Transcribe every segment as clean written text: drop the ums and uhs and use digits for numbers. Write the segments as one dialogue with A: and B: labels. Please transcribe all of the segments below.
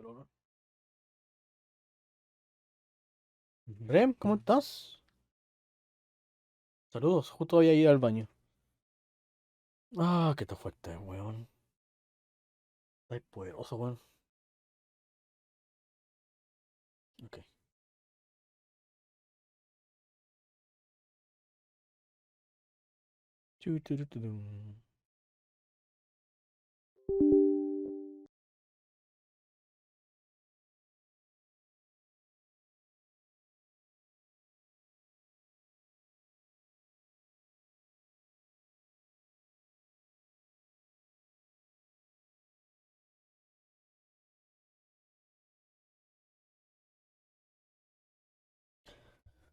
A: pero... Brem, ¿cómo estás? Saludos, justo voy a ir al baño. Ah, que está fuerte, weón. Está poderoso, weón. Ok. Chu.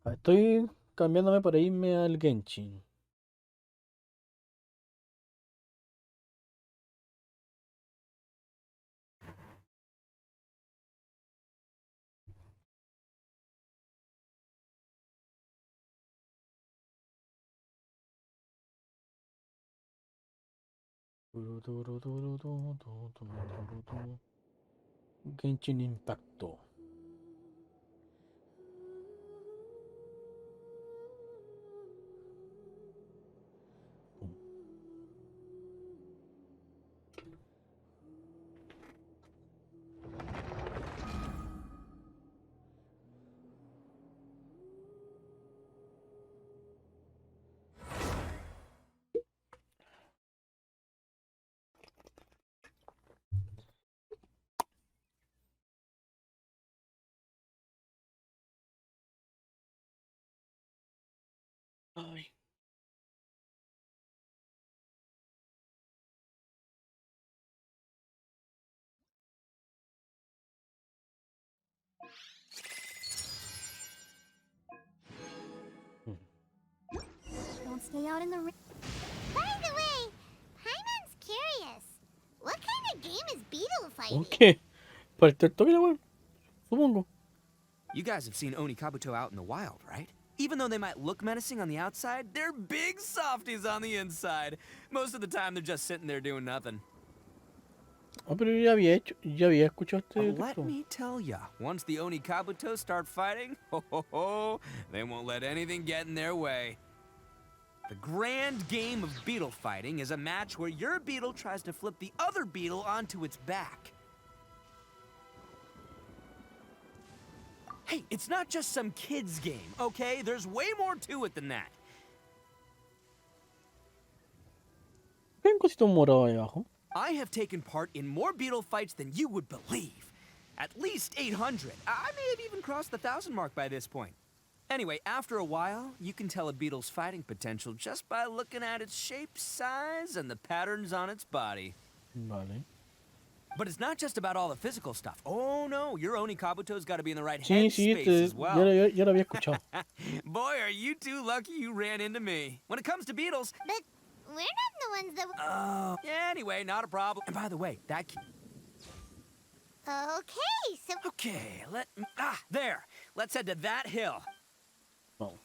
A: Estoy cambiándome para irme al Genshin. Genshin Impacto. Ay.
B: Don't stay out in the rain. By the way, Paimon's curious. What kind of game is beetle fighting?
A: ¿Qué? Para el tertorio, weón. Supongo.
C: You guys have seen Oni Kabuto out in the wild, right? Even though they might look menacing on the outside, they're big softies on the inside. Most of the time, they're just sitting there doing nothing.
A: Ah, pero ya había escuchado este
C: Let
A: texto.
C: me tell ya, once the Oni Kabuto start fighting, they won't let anything get in their way. The grand game of beetle fighting is a match where your beetle tries to flip the other beetle onto its back. Hey, it's not just some kid's game, okay? There's way more to it than that.
A: ¿Qué hay un cosito morado ahí abajo?
C: I have taken part in more beetle fights than you would believe. At least 800. I may have even crossed the 1,000 mark by this point. Anyway, after a while, you can tell a beetle's fighting potential just by looking at its shape, size, and the patterns on its body.
A: Vale.
C: But it's not just about all the physical stuff. Oh no, your Oni Kabuto's got to be in the right
A: Sí,
C: headspace as well.
A: ya lo había escuchado.
C: Boy, are you two lucky you ran into me. When it comes to beetles...
B: But we're not the ones that...
C: Oh, yeah, anyway, not a problem. And by the way, that...
B: Okay, so...
C: Okay, there. Let's head to that hill.
A: Vamos.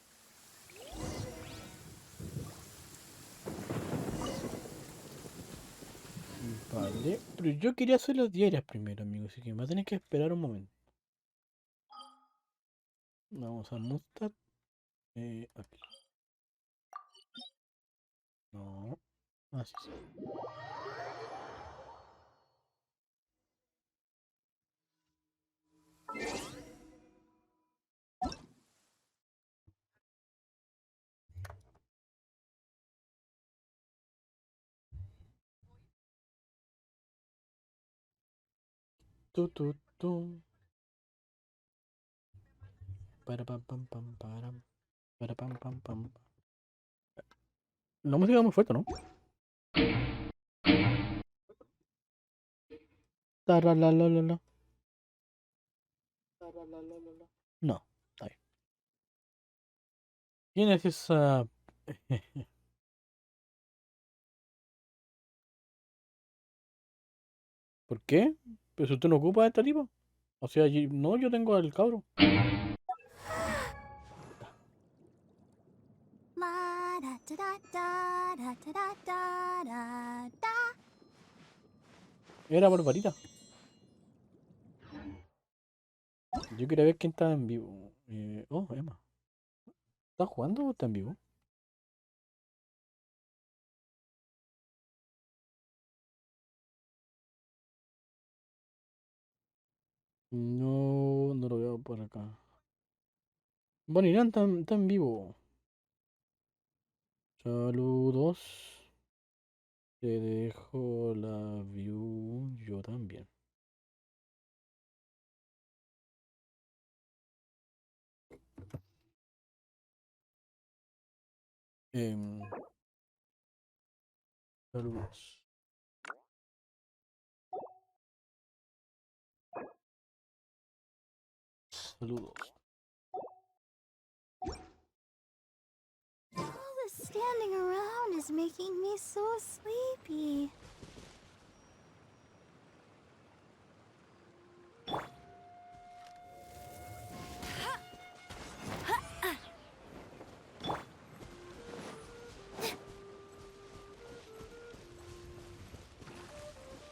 A: Vale. Pero yo quería hacer los diarios primero, amigo. Así que me va a tener que esperar un momento. Vamos a mostrar. Aquí. No. Así sí. Tu. Para pam pam pam param. Para pam pam pam. La música es muy fuerte, ¿no? Taralalalala. No, está bien. ¿Quién es esa? ¿Por qué? ¿Pero si usted no ocupa a esta tipo? O sea, no, yo tengo al cabro. Era barbarita. Yo quería ver quién estaba en vivo. Oh, Emma. ¿Estás jugando o está en vivo? No, no lo veo por acá. Bueno, Irán está en vivo. Saludos. Te dejo la view. Yo también. Em, saludos. Saludos.
B: All the standing around is making me so sleepy.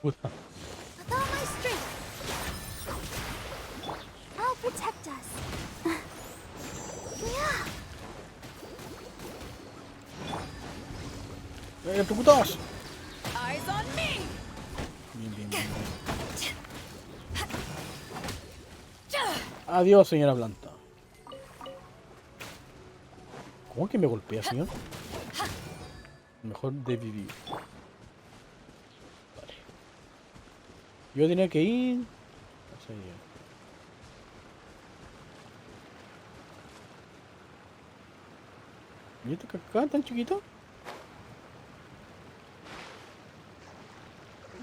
A: Puta.
B: With all my strength, I'll protect us. Yeah.
A: ¡Electrocutados!
B: Eyes on me.
A: Bien, bien, bien. Adiós, señora Planta. ¿Cómo que me golpea, señor? Mejor de vivir. Vale. Yo tenía que ir. No sé. ¿Y este acá tan chiquito?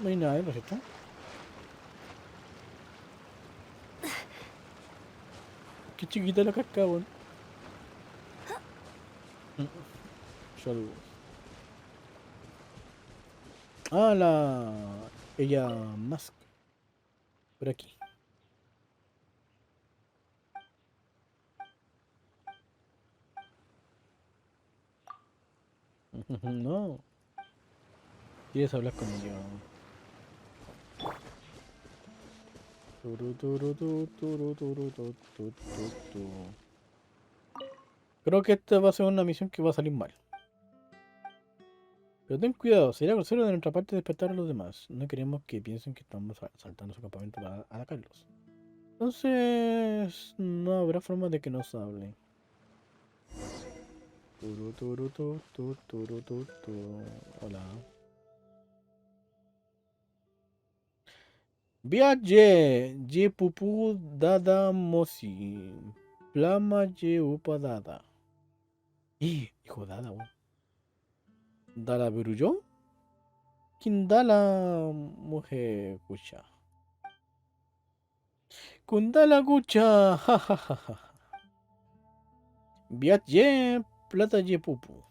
A: No hay nada, ¿no es cierto? Qué chiquita la cascada, weón. Saludos. Ah, la... Ella... Mask. Por aquí. No. ¿Quieres hablar con ella? Creo que esta va a ser una misión que va a salir mal. Pero ten cuidado, sería grosero de nuestra parte despertar a los demás. No queremos que piensen que estamos saltando su campamento para atacarlos. Entonces, no habrá forma de que nos hable. Hola. Viaje, je pupu dada mosi. Plama je upa dada. Hijo dada, weón. Dala Beruyo? Kindala mujer kucha. Kundala kucha, jajajaja. Viaje, plata je pupu.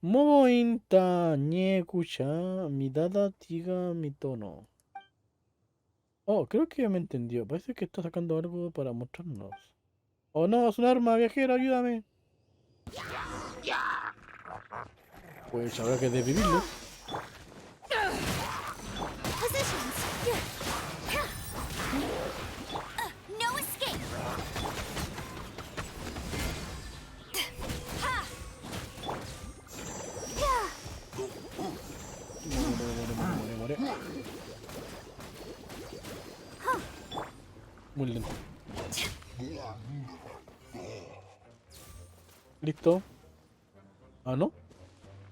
A: Mobo inta nye kucha, mi dada tiga mi tono. Oh, creo que ya me entendió. Parece que está sacando algo para mostrarnos. Oh no, es un arma, viajero, ayúdame. Pues habrá que desvivirlo.
B: Positions. No escape.
A: Muere. Muy lento. Listo. Ah, ¿no?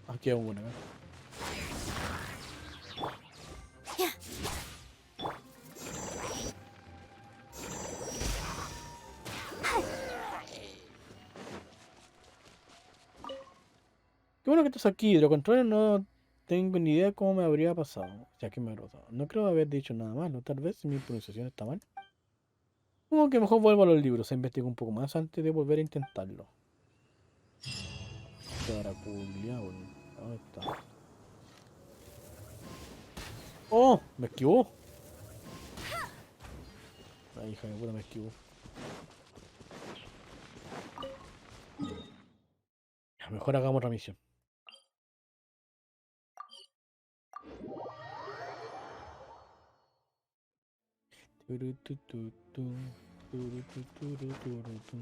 A: Aquí hay una. Qué bueno que estás aquí. De lo contrario, no tengo ni idea de cómo me habría pasado. Ya que me he rotado. No creo haber dicho nada malo. Tal vez mi pronunciación está mal. Como que mejor vuelvo a los libros. E investigo un poco más antes de volver a intentarlo. Caraculiao. ¿Dónde está? ¡Oh! Me esquivó. La hija de puta me esquivó. Ya, mejor hagamos otra misión. Turutututu, turututuruturutu.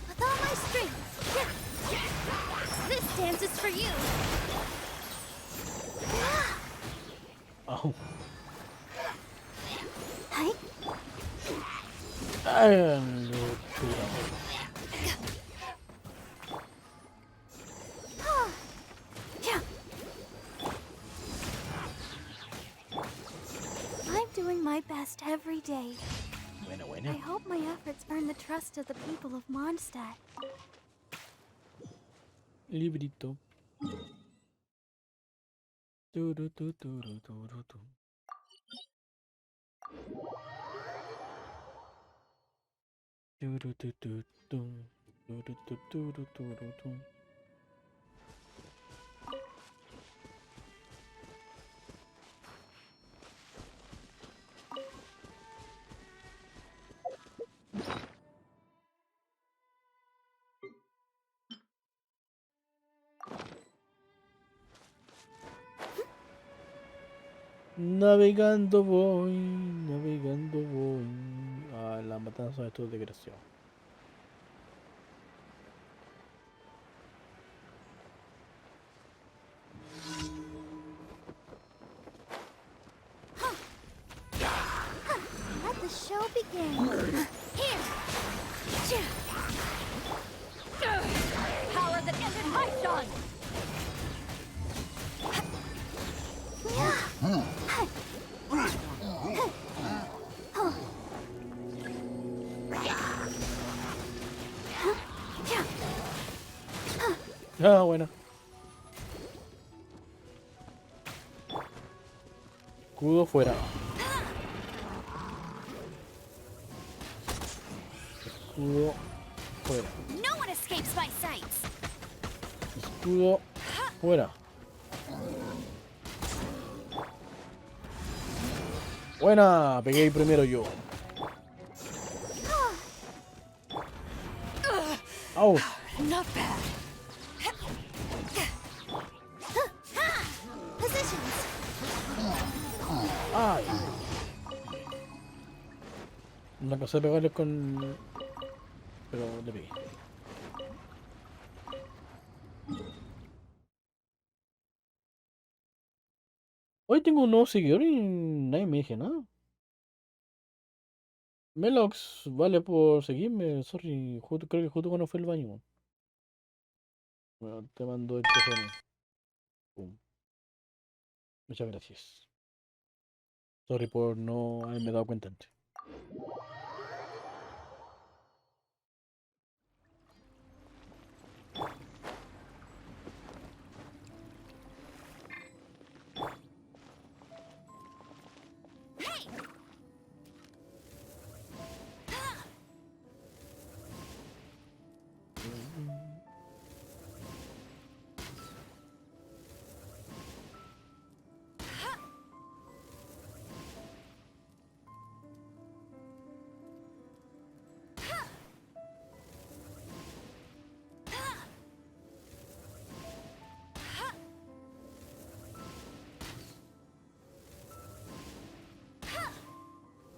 B: With all my strength. This dance is for you.
A: Au.
B: Hi. I'm doing my best every day.
A: Buena,
B: I
A: buena.
B: hope my efforts earn the trust of the people of Mondstadt.
A: Librito. Turututuruturutu. Turutututu, turututuruturutu. Navegando voy, navegando voy. A la matanza de estos desgraciados.
B: Let the show begin. Here. Power that ended my son.
A: Ah, bueno. Escudo fuera. Escudo fuera.
B: No one escapes my sights.
A: Escudo fuera. Buena, pegué primero yo. Au.
B: Not bad. Positions.
A: Ay. No alcancé a pegarle con... Pero le pegué. Hoy tengo un nuevo seguidor y nadie me dice nada. Melox, vale por seguirme, sorry. Creo que justo cuando fue el baño. Bueno, te mando el teléfono. Pum. Muchas gracias. Sorry por no haberme dado cuenta antes.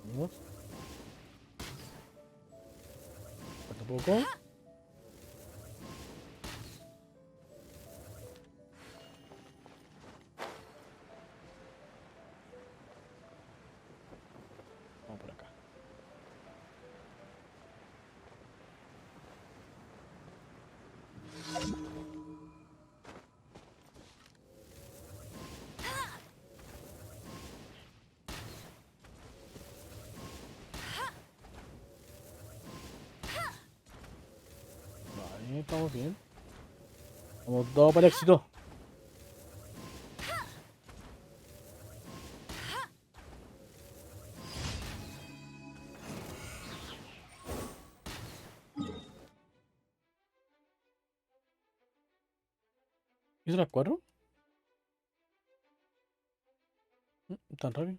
A: Vamos. Falta poco. Vamos por acá. Vale, estamos bien. Vamos dos para el éxito. ¿Hizo las 4? ¿Tan rápido?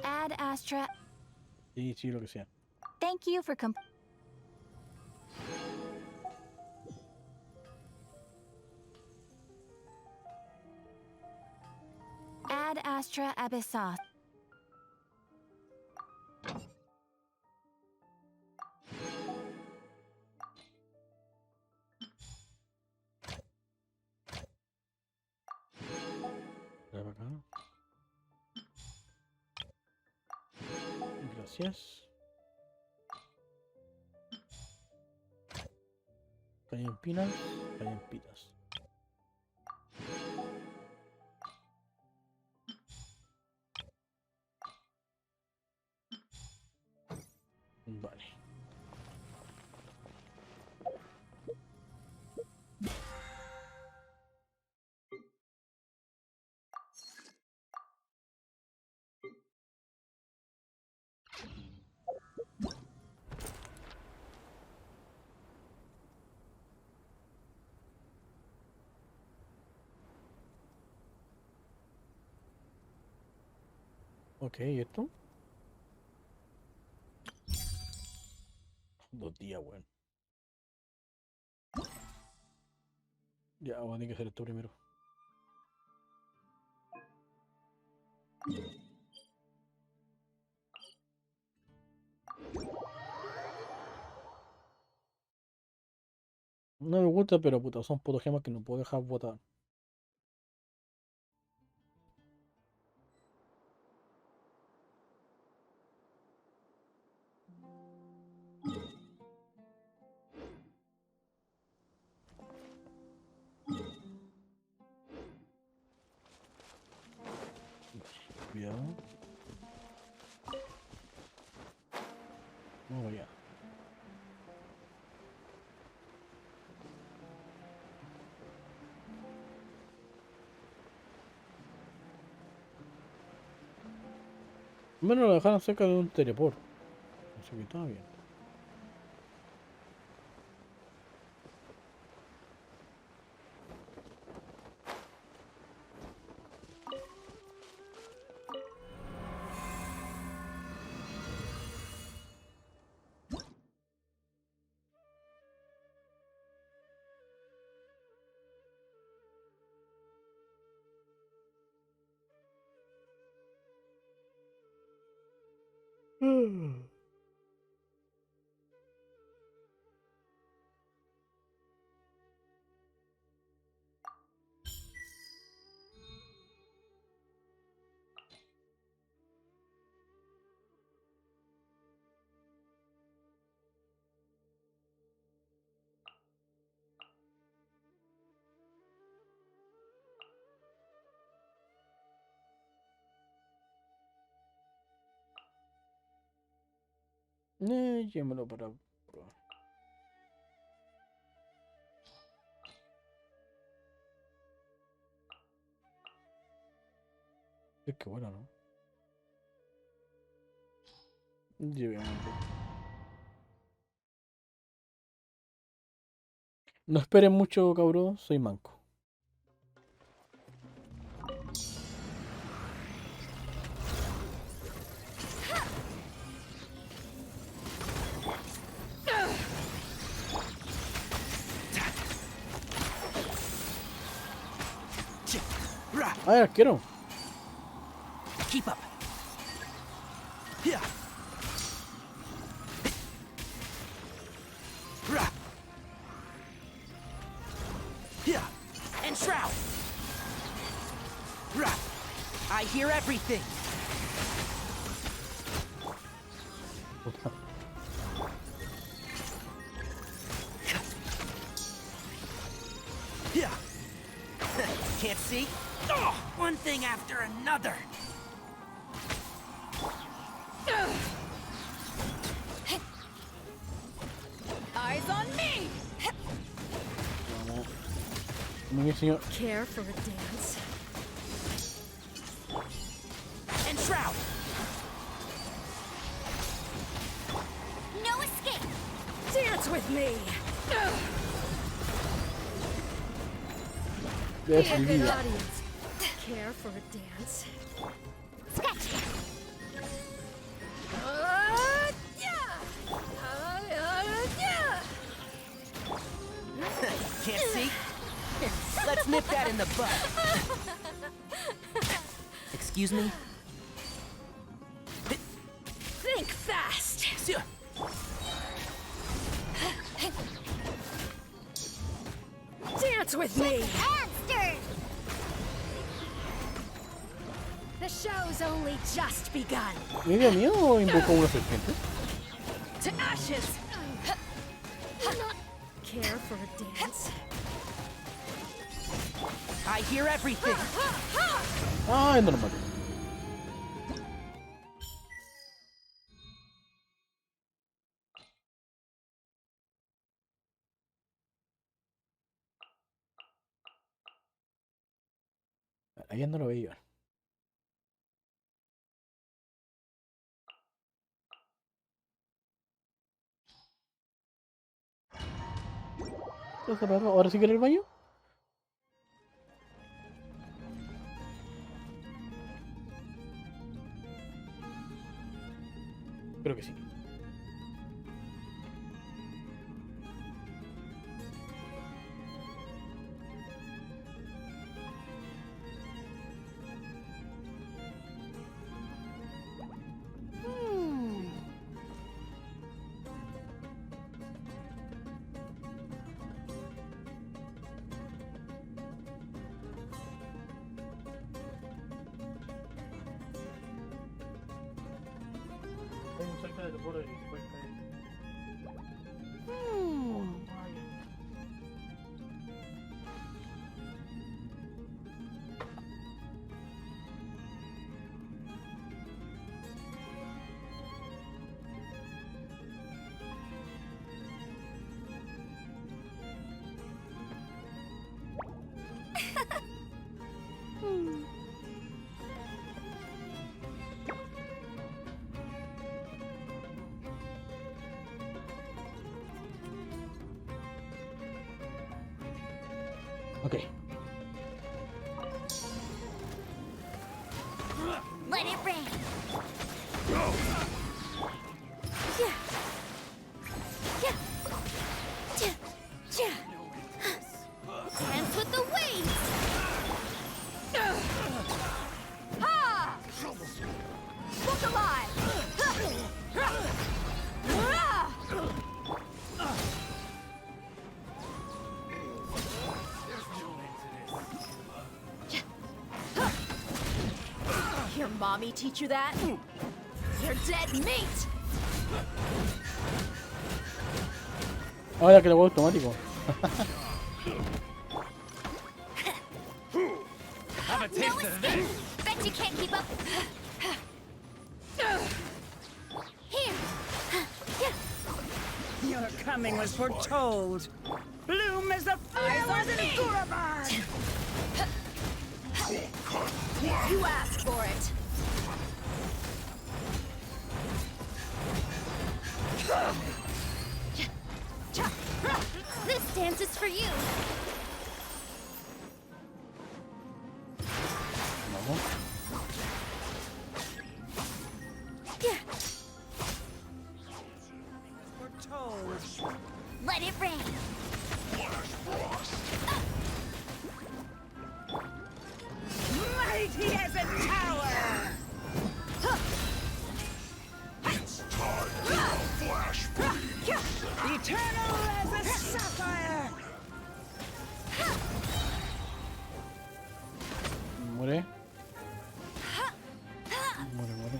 B: Ad Astra.
A: Sí, sí, lo que sea.
B: Thank you for Ad Astra Abyssos.
A: Trae para acá. Gracias. Caña pinas, caña pitas. Vale. Ok, ¿y esto? 2 días, weón. Ya, vamos a tener que hacer esto primero. No me gusta, pero puta, son putos gemas que no puedo dejar botar. Cuidado. Vamos allá. Menos lo dejaron cerca de un teleport. Así que estaba bien. Llémelo para probar. Es que bueno, ¿no? Llevémoslo. No esperen mucho, cabrón. Soy manco. Ah, arquero.
C: Keep up. Yeah. Yeah. And shroud. I hear everything.
A: Puta.
C: Yeah. Can't see? Oh, one thing after another.
B: Eyes on me.
A: Vamos. Muy bien, señor.
B: Care for a dance.
C: And shroud.
B: No escape.
D: Dance with me. Be a good
A: Decidida.
D: audience. Care for a dance.
B: Sketch.
C: Nip that in the butt. Excuse me?
D: Think fast. Dance with me.
B: Monster!
D: The show's only just begun.
A: ¿Me dio miedo o invocó una serpiente?
D: To ashes. Care for a dance?
C: I hear everything.
A: Ah, es normal. Allá no lo veía. ¿Ahora sí quiere el baño? Creo que sí. Cerca del borde y después cae. Okay.
B: Let it rain! Dance with the waves!
D: Ha! Look alive! Your mommy teach you that? You're dead meat!
A: Ahora que lo hago automático.
C: Have a
B: No
C: taste of this.
B: escape! Bet you can't keep up. Here!
E: Your coming was foretold. Bloom as the flowers in Gurabad.
D: You asked for it.
B: This dance is for you.
A: Vamos.
E: Foretold.
B: Let it rain.
E: Mighty as a tower. Eternal as a sapphire.
A: Muere. Muere, muere.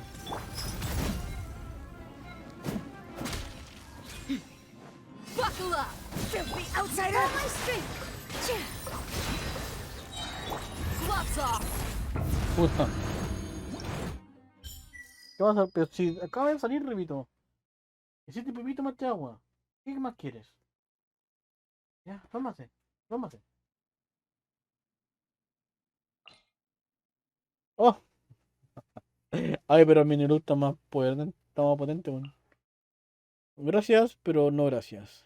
D: Buckle up, filthy outsider!
B: All my strength.
D: Gloves off!
A: Puta. ¿Qué vas a hacer? Pero si acaba de salir, repito. Hiciste pipito, más agua. ¿Qué más quieres? Ya, tómase. Tómase. Oh. Ay, pero mi Nelu está más potente, bueno. Gracias, pero no gracias.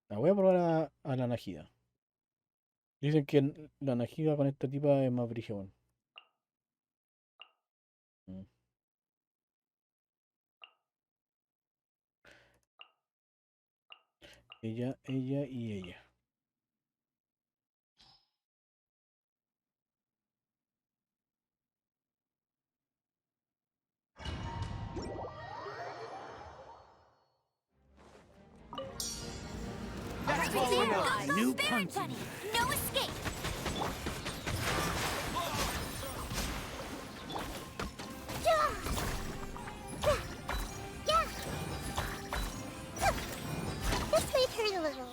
A: La voy a probar a la Najida. Dicen que la Najida con esta tipa es más brígida, bueno. Mm. Ella y ella.
D: eyes.
E: New
B: Spirit
E: punching
B: bunny. No escape. Yeah. Yeah. This might hurt a little.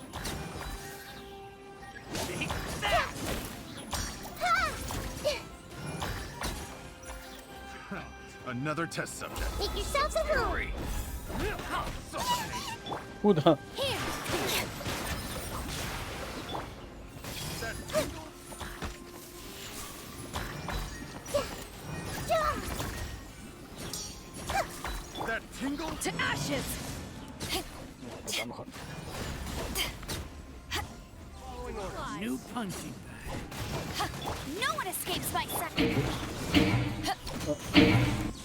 F: Another test subject.
B: Make yourself at home.
A: Puta.
B: Here.
F: That tingle?
D: To ashes.
A: Está mejor.
E: new punching bag.
B: No one escapes my sight.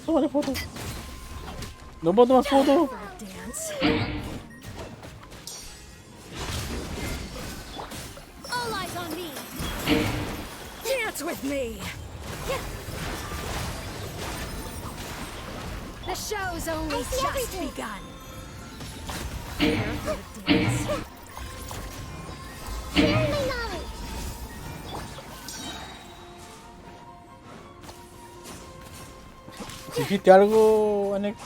A: Toma la foto. No puedo tomar foto.
D: Dance.
B: All eyes on me.
D: Dance with me. The show's only
B: I see
D: just
B: everything.
D: begun. Here for the dance.
B: Share my knowledge.
A: Si hiciste algo, Anek,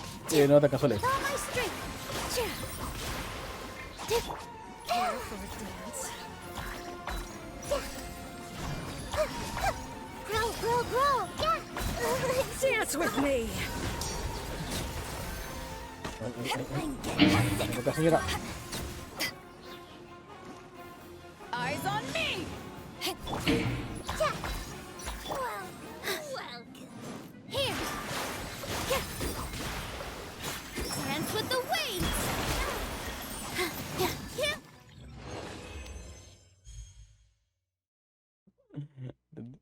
A: no te alcanzó a leer.
B: With all my strength.
D: Here for the dance.
B: Grow, grow, grow. Yeah.
D: Dance with me.
A: Esta señora.
D: Eyes on me.
B: Yeah. Well, welcome. Here. Yeah. Dance with the waves.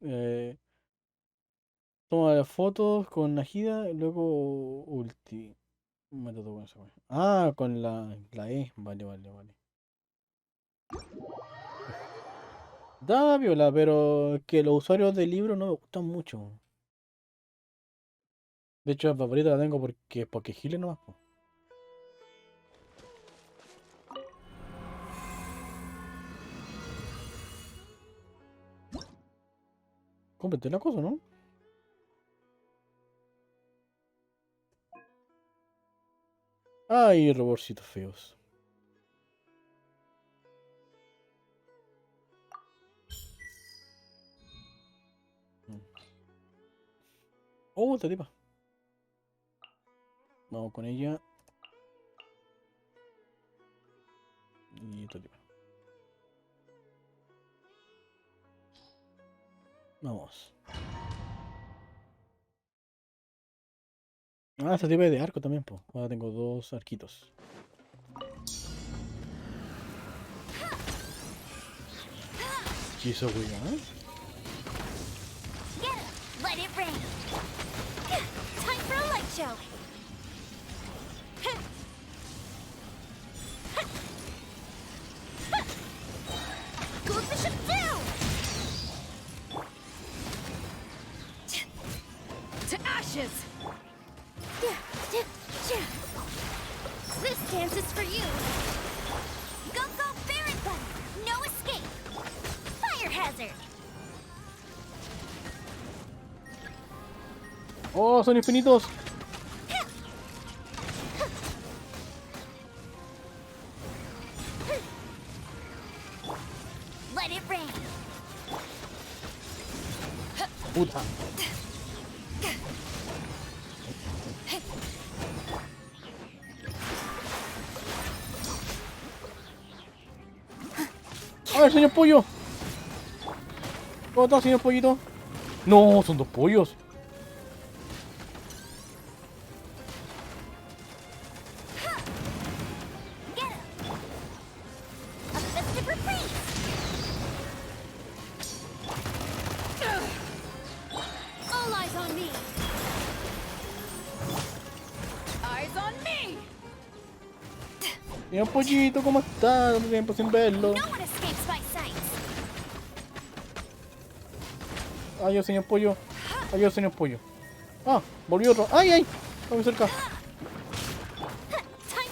B: Yeah.
A: Toma las fotos con Najida y luego ulti. Método con esa wea. Ah, con la E. Vale, vale, vale. Da viola, pero que los usuarios del libro no me gustan mucho. De hecho, la favorita la tengo porque gile nomás, po. Cómprate la cosa, ¿no? Ay, robotcitos feos. Oh, esta tipa. Vamos con ella. Y esta tipa. Vamos. Ah, esta tipa es de arco también, pues. Ahora tengo dos arquitos. ¿Qué hizo, weón?
B: Get it. Let it rain. Time for a light show. Goes the ship down.
D: To ashes.
B: This dance is for you. Go, go, Baron Bunny. No escape. Fire hazard.
A: ¡Oh, son infinitos!
B: Let it rain.
A: ¡Puta! ¡Ah, el señor pollo! ¿Cómo está, señor pollito? No, son dos pollos.
B: Get him. A festive reprise. All eyes on me.
D: Eyes on me.
A: Señor pollito, ¿cómo está? Tanto tiempo sin verlo.
B: No one escapes my sight.
A: Adiós, señor pollo. Adiós, señor pollo. Ah, volvió otro. ¡Ay, ay! Está muy cerca.
B: Time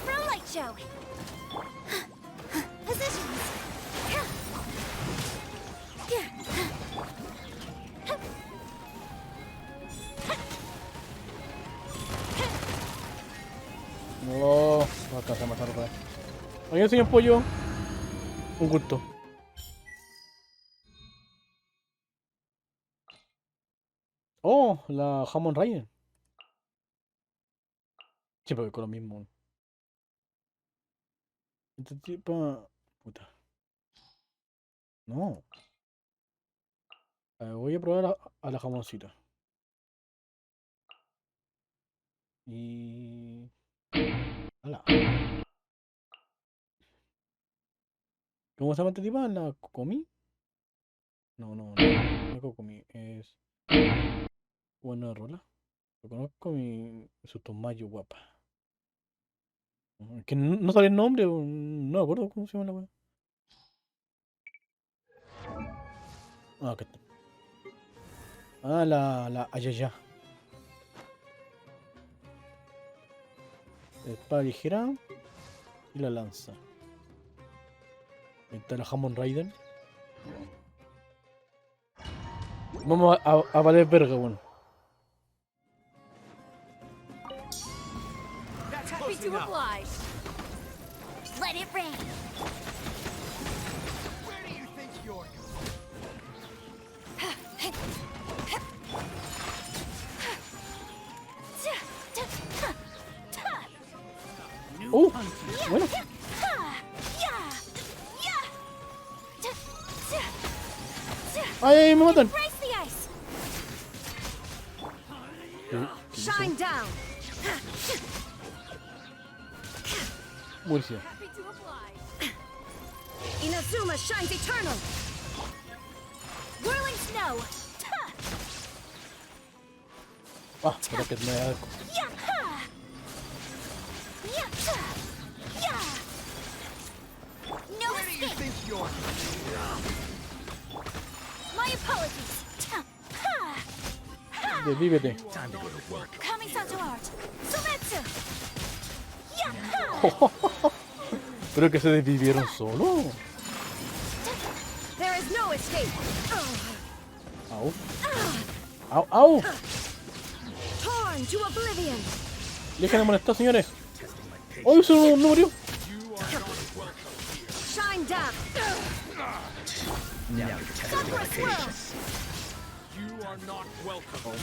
B: for a light show. Positions.
A: No, no alcancé a matar otra vez. Oye, señor pollo. Un gusto. Oh, la Jamon Ryan. Siempre voy con lo mismo. Este tipo. Puta. No. A ver, voy a probar a la jamoncita. Y. ¡Hala! ¿Cómo se llama este tipo? ¿La Cocomi? No, no, no. No es Cocomi. Es. Buena rola. Lo conozco mi. Su tomayo guapa. Que no sale el nombre. No me acuerdo cómo se llama la wea. Ah, acá está. Ah, la Ayaya. Espada ligera y la lanza. Ahí está la Hammond Raiden. Vamos a valer verga, bueno.
C: That's
D: Happy
C: close
D: to
C: enough.
D: oblige.
B: Let it rain.
F: Where do you think you're
A: Bueno. ¡Ay, me matan!
B: Brace the ice.
E: Shine down.
A: Buenísimo.
D: Happy to oblige.
E: Inazuma shines eternal.
B: Whirling snow.
A: Ah, espera que me da algo.
B: No
F: Where do you
B: escape.
F: think you're
B: My apologies.
A: Desvívete.
B: Coming to art. Sumetsu.
A: Pero que se desvivieron solo.
E: There is no escape.
A: Au. Au, au.
E: Torn to oblivion.
A: Dejen de molestar, señores. ¡Oh, eso no murió!
E: Shine down.
B: Sakura swirl.
F: You are not welcome.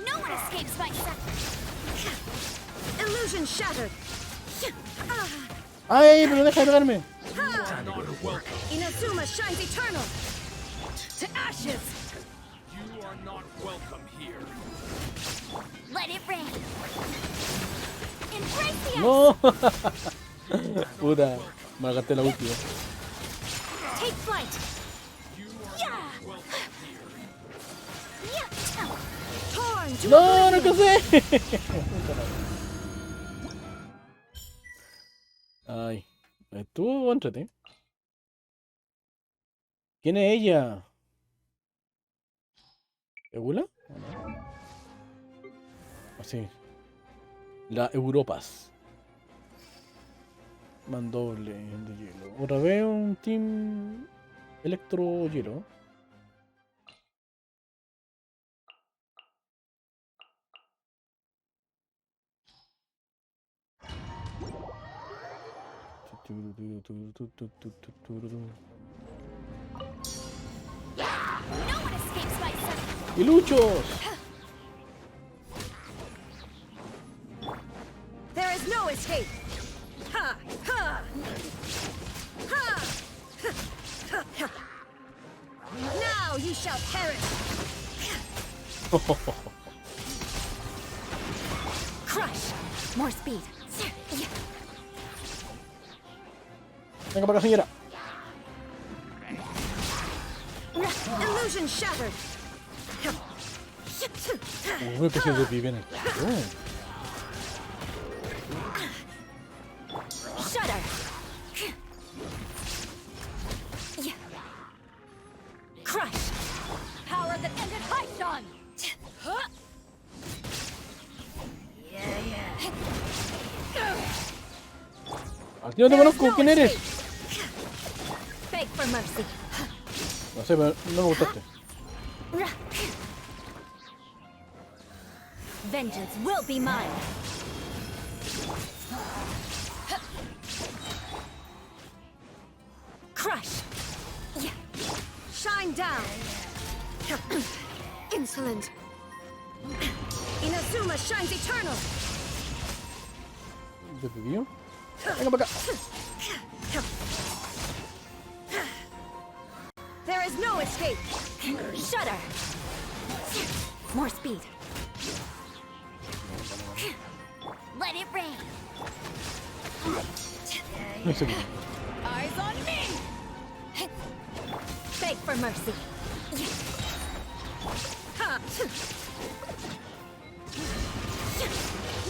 B: No one escapes my sight.
E: Illusion shattered.
A: ¡Ay, pero deja de pegarme!
E: Inazuma shines eternal. To ashes.
F: You are not welcome here.
B: Let it rain. Embrace the ice.
A: ¡No! Puta, me gasté la última.
B: Take flight. Yeah.
E: Torn to
A: ¡No, no
E: oblivion.
A: alcancé! Ay, estuvo entrete. ¿Quién es ella? ¿Egula? Así. La Europas. Mandoble de hielo. Otra vez un team electro hielo.
B: No one escapes my sight.
A: ¡Y luchos!
E: There is no escape. Ha! Ha! Ha! Ha! Now you shall perish.
B: Crush. More speed.
A: Venga para acá, señora.
E: Illusion shattered.
A: Uy, que se desvive en el
B: Shudder. Crush.
D: Power that ended Haishan.
A: A ti no te conozco, ¿quién eres?
B: Beg for mercy.
A: No sé, pero no me gustaste.
B: Vengeance will be mine.
D: Crush! Yeah. Shine down! Insolent! Inazuma shines eternal!
A: ¿Qué te digo? Venga para acá.
D: There is no escape! Shudder! More speed!
B: Let it rain.
A: No sé qué.
D: Eyes on me! Beg for mercy! Ha.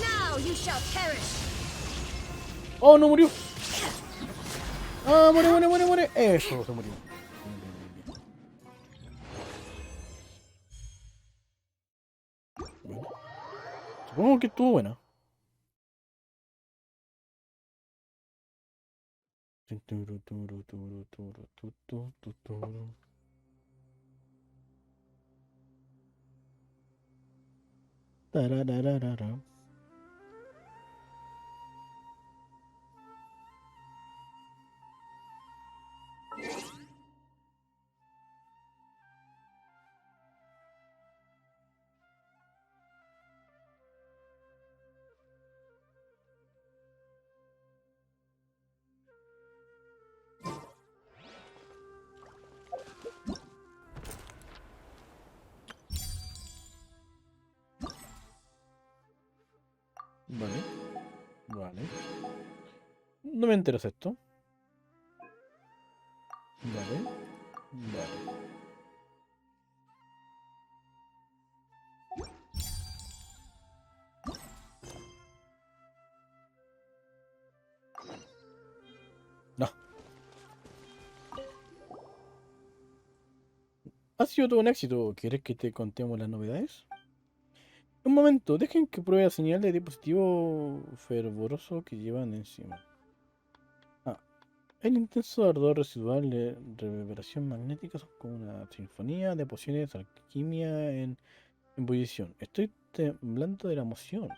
D: Now you shall perish!
A: ¡Oh, no murió! ¡Ah, muere! Eso, se murió. Bueno, supongo que estuvo buena. Tarararara. Vale. No me interesa esto. Vale. No. Ha sido todo un éxito. ¿Quieres que te contemos las novedades? Un momento, dejen que pruebe la señal de dispositivo fervoroso que llevan encima. El intenso ardor residual de reverberación magnética son como una sinfonía de pociones de alquimia en ebullición. Estoy temblando de la emoción.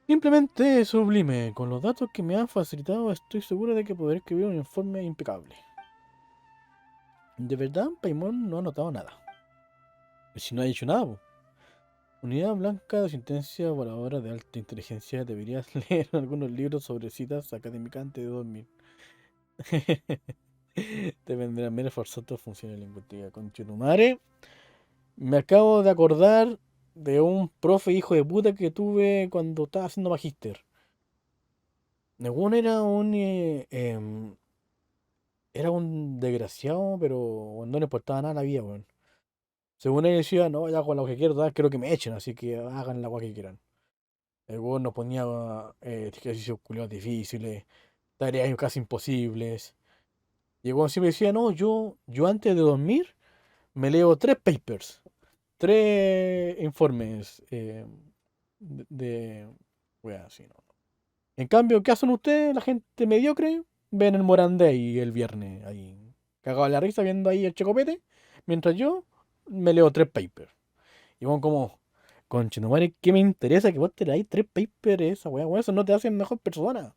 A: Simplemente es sublime. Con los datos que me han facilitado estoy seguro de que podré escribir un informe impecable. De verdad, Paimon no ha notado nada. Si no ha dicho nada, po. Unidad blanca de asistencia voladora de alta inteligencia. Deberías leer algunos libros sobre citas académicas antes de dormir. Te vendrán bien esforzar tus funciones lingüísticas. Conchetumare. Me acabo de acordar de un profe hijo de puta que tuve cuando estaba haciendo magíster. Negún era un desgraciado, pero no le importaba nada la vida, weón. Según él decía, no, ya con lo que quiero, quiero que me echen, así que hagan la agua que quieran. El weón nos ponía ejercicios culiados difíciles, tareas casi imposibles. Y el weón siempre decía, no, yo antes de dormir me leo 3 papers, 3 informes de weón, así, ¿no? En cambio, ¿qué hacen ustedes, la gente mediocre? Ven el Morandé el viernes ahí, cagado de la risa viendo ahí el chocopete, mientras yo me leo 3 papers. Y bueno, como, conchetumare, ¿qué me interesa que vos te leáis 3 papers esa weá? Weón, eso no te hace mejor persona.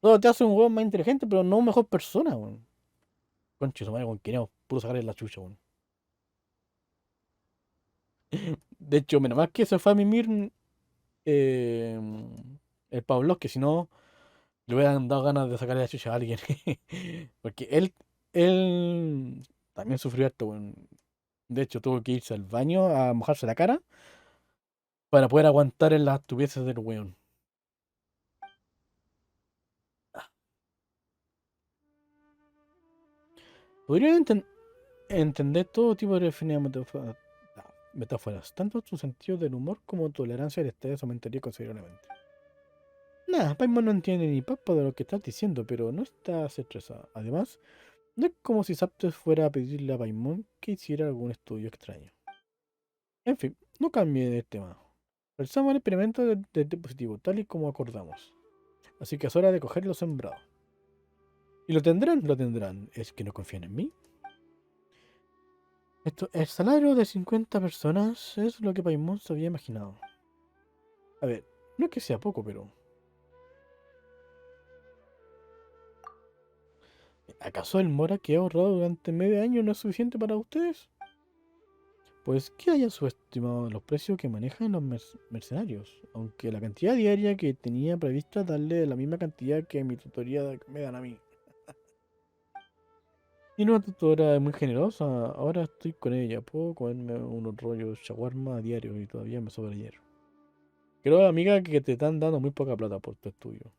A: Todo te hace un weón más inteligente, pero no mejor persona, weón. Conchetumare, weón, queríamos puro sacarle la chucha, weón. De hecho, menos mal que se fue a mimir eh, el Pablo, que si no le hubieran dado ganas de sacarle la chucha a alguien. Porque él también sufrió esto, weón. De hecho, tuvo que irse al baño a mojarse la cara para poder aguantar en las estupideces del weón. Podría entender todo tipo de refinería metáforas, tanto su sentido del humor como tolerancia al estrés aumentaría considerablemente. Nada, Paimon no entiende ni papa de lo que estás diciendo, pero no estás estresada. Además, no es como si Zapto fuera a pedirle a Paimon que hiciera algún estudio extraño. En fin, no cambie de tema. Realizamos el experimento del dispositivo, tal y como acordamos. Así que es hora de coger los sembrados. Y lo tendrán. ¿Es que no confían en mí? El salario de 50 personas es lo que Paimon se había imaginado. A ver, no es que sea poco, pero ¿Acaso el mora que he ahorrado durante medio año no es suficiente para ustedes? Pues que hayan subestimado los precios que manejan los mercenarios, aunque la cantidad diaria que tenía prevista darle la misma cantidad que mi tutoría me dan a mí. Y una tutora muy generosa, ahora estoy con ella, puedo comerme unos rollos shawarma a diario y todavía me sobra ayer. Creo, amiga, que te están dando muy poca plata por tu estudio.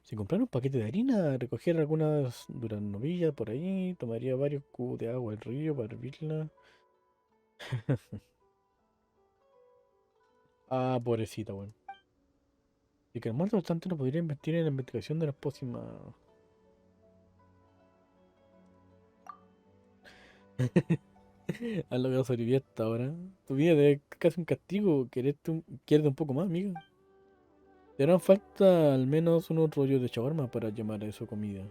A: Si comprara un paquete de harina, recoger algunas duranovillas por ahí, tomaría varios cubos de agua del río para hervirla. Ah, pobrecita, bueno. Y que el muerto obstante no podría invertir en la investigación de las pócimas. Has logrado sobrevivir hasta ahora. Tu vida es casi un castigo. Quieres un poco más, amiga. Te harán falta al menos unos rollos de shawarma para llamar a eso comida.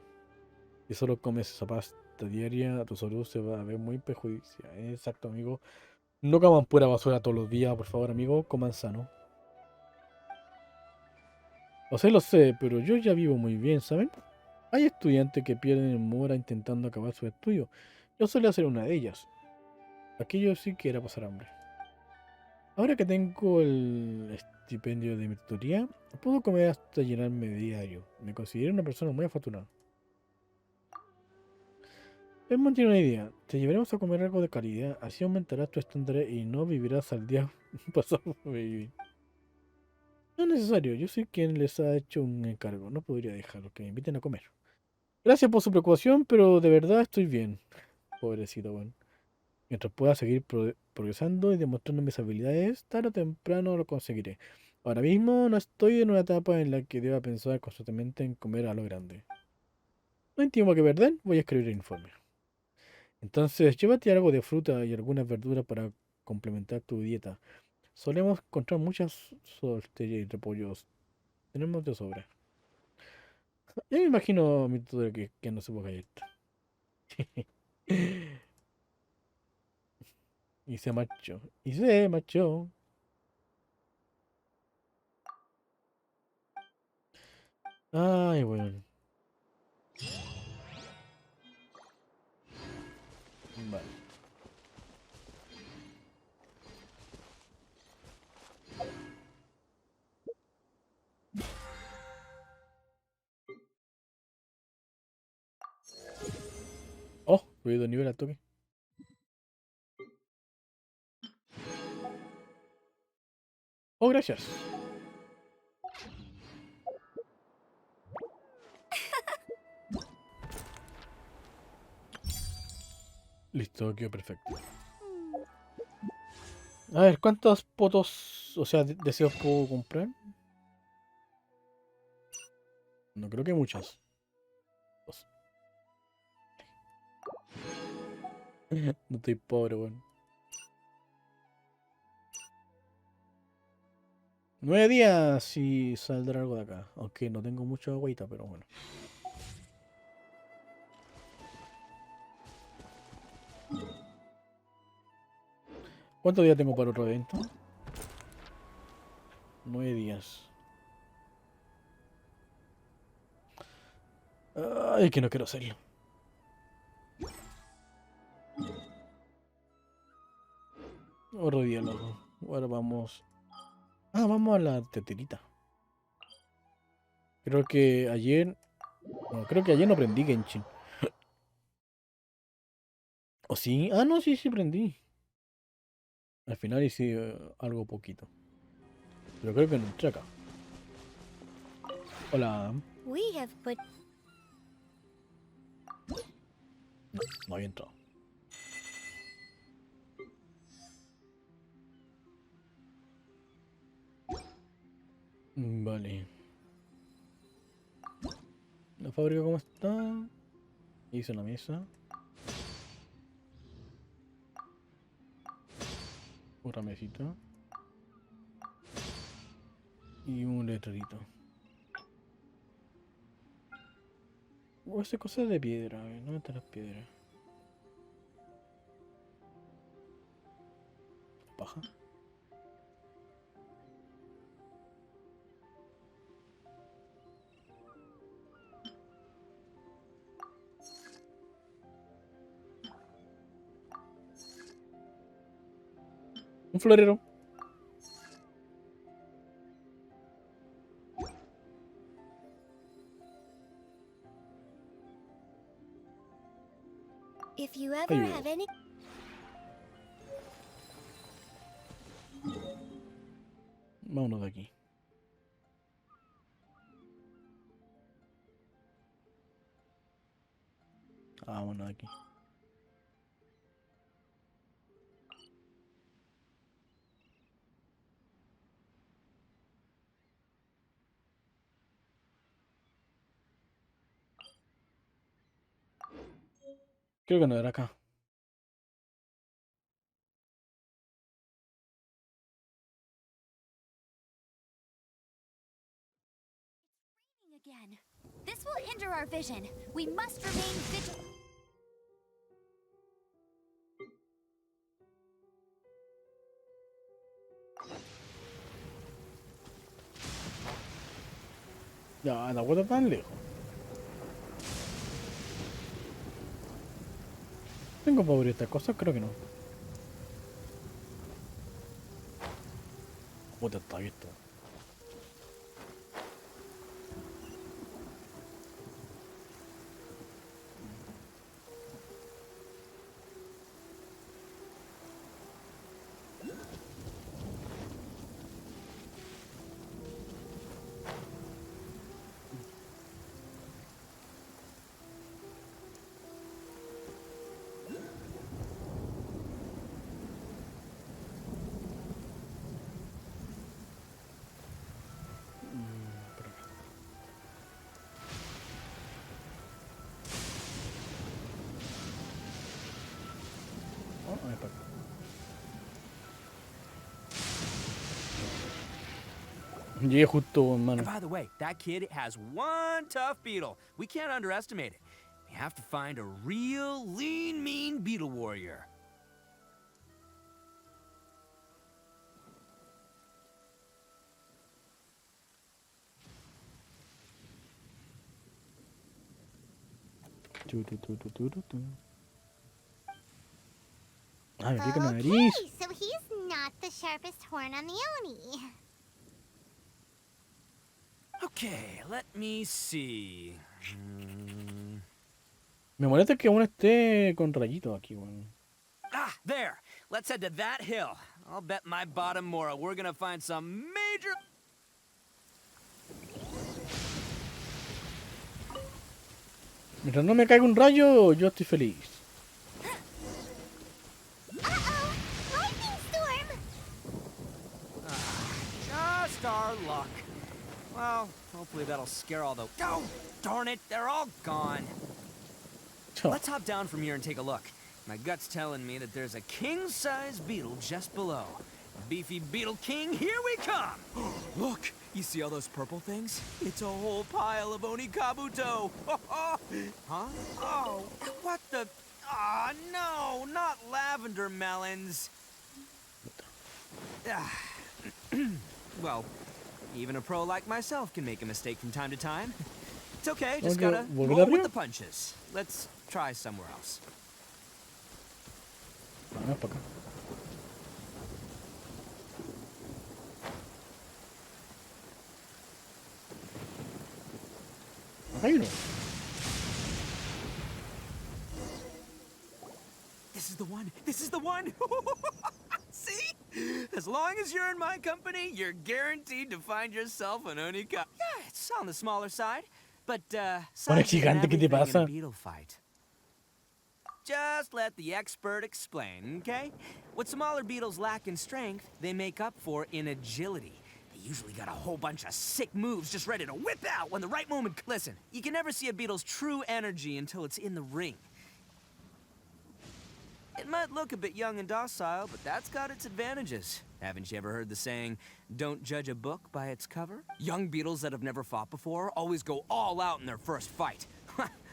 A: Si solo comes esa pasta diaria, tu salud se va a ver muy perjudicial. Exacto, amigo. No coman pura basura todos los días, por favor, amigo. Coman sano. Lo sé, pero yo ya vivo muy bien, ¿saben? Hay estudiantes que pierden mora intentando acabar sus estudios. Yo solía ser una de ellas. Aquello sí que era pasar hambre. Ahora que tengo el estipendio de mi tutoría, puedo comer hasta llenarme de diario. Me considero una persona muy afortunada. Edmond tiene una idea. Te llevaremos a comer algo de calidad, así aumentarás tu estándar y no vivirás al día pasado por vivir. No es necesario, yo soy quien les ha hecho un encargo. No podría dejarlo que me inviten a comer. Gracias por su preocupación, pero de verdad estoy bien. Pobrecito, bueno. Mientras pueda seguir progresando y demostrando mis habilidades, tarde o temprano lo conseguiré. Ahora mismo no estoy en una etapa en la que deba pensar constantemente en comer a lo grande. No hay tiempo que perder, voy a escribir el informe. Entonces, llévate algo de fruta y algunas verduras para complementar tu dieta. Solemos encontrar muchas solterías y repollos. Tenemos de sobra. Ya me imagino mi tutor que no supo galleta. Y se marchó. Y se marchó. Ay, bueno. Vale. Oh, ruido de nivel al toque. Oh, gracias. Listo, quedó perfecto. A ver, ¿cuántos potos, o sea, deseos puedo comprar? No creo que muchas. Dos. No estoy pobre, weón. 9 días y saldrá algo de acá. Aunque no tengo mucha agüita, pero bueno. ¿Cuántos días tengo para otro evento? 9 días. Ay, que no quiero hacerlo. Otro día, loco. Ahora vamos. Ah, vamos a la teterita. Creo que ayer. No, creo que ayer no prendí Genshin. ¿O sí? Ah, no, sí, sí prendí. Al final hice algo poquito. Pero creo que no entré acá. Hola.
B: We have put
A: No, no había entrado. Vale. La fábrica, ¿cómo está? Hice una mesa. Otra mesita. Y un letrerito. O esa cosa de piedra. A ver, ¿dónde están las piedras? Paja. Un florero.
B: If you ever
A: Ayuda.
B: have any...
A: Vámonos de aquí. Vámonos de aquí. Creo que no era acá.
B: Again. This will hinder our vision. We must remain vigilant.
A: Ya, la vuelta tan lejos. ¿Tengo para abrir esta cosa? Creo que no. Puta, está abierto. Por acá. Oh, ahí para acá. Llegué justo, hermano.
C: And by the way, that kid has one tough beetle. We can't underestimate it. We have to find a real lean, mean beetle warrior.
A: Ah, me pica la nariz.
B: Okay, so he's not the sharpest horn on the Oni.
C: Okay, let me see. Hmm.
A: Me molesta que aún esté con rayitos aquí, weón.
C: Ah, there. Let's head to that hill. I'll bet my bottom mora we're gonna find some major...
A: Mientras no me caiga un rayo, yo estoy feliz.
B: Uh-oh! Lightning storm!
C: Just our luck. Well, hopefully that'll scare all the... Oh, darn it, they're all gone.
A: Oh,
C: Let's hop down from here and take a look. My gut's telling me that there's a king-size beetle just below. Beefy Beetle King, here we come! Look, you see all those purple things? It's a whole pile of Oni Kabuto! Huh? Oh, what the... Ah, no, not lavender melons! Ah, well, even a pro like myself can make a mistake from time to time. It's okay, just
A: Okay,
C: gotta
A: volver
C: roll with
A: arriba.
C: the punches. Let's try somewhere else.
A: vamos para acá. Acá hay uno.
C: This is the one! This is the one! See? As long as you're in my company, you're guaranteed to find yourself an Onika. Yeah, it's on the smaller side, but size isn't
A: gigante, ¿qué te
C: everything in a
A: pasa?
C: beetle fight. Just let the expert explain, okay? What smaller beetles lack in strength, they make up for in agility. They usually got a whole bunch of sick moves just ready to whip out when the right moment... Listen, you can never see a beetle's true energy until it's in the ring. It might look a bit young and docile, but that's got its advantages. Haven't you ever heard the saying, don't judge a book by its cover? Young beetles that have never fought before always go all out in their first fight.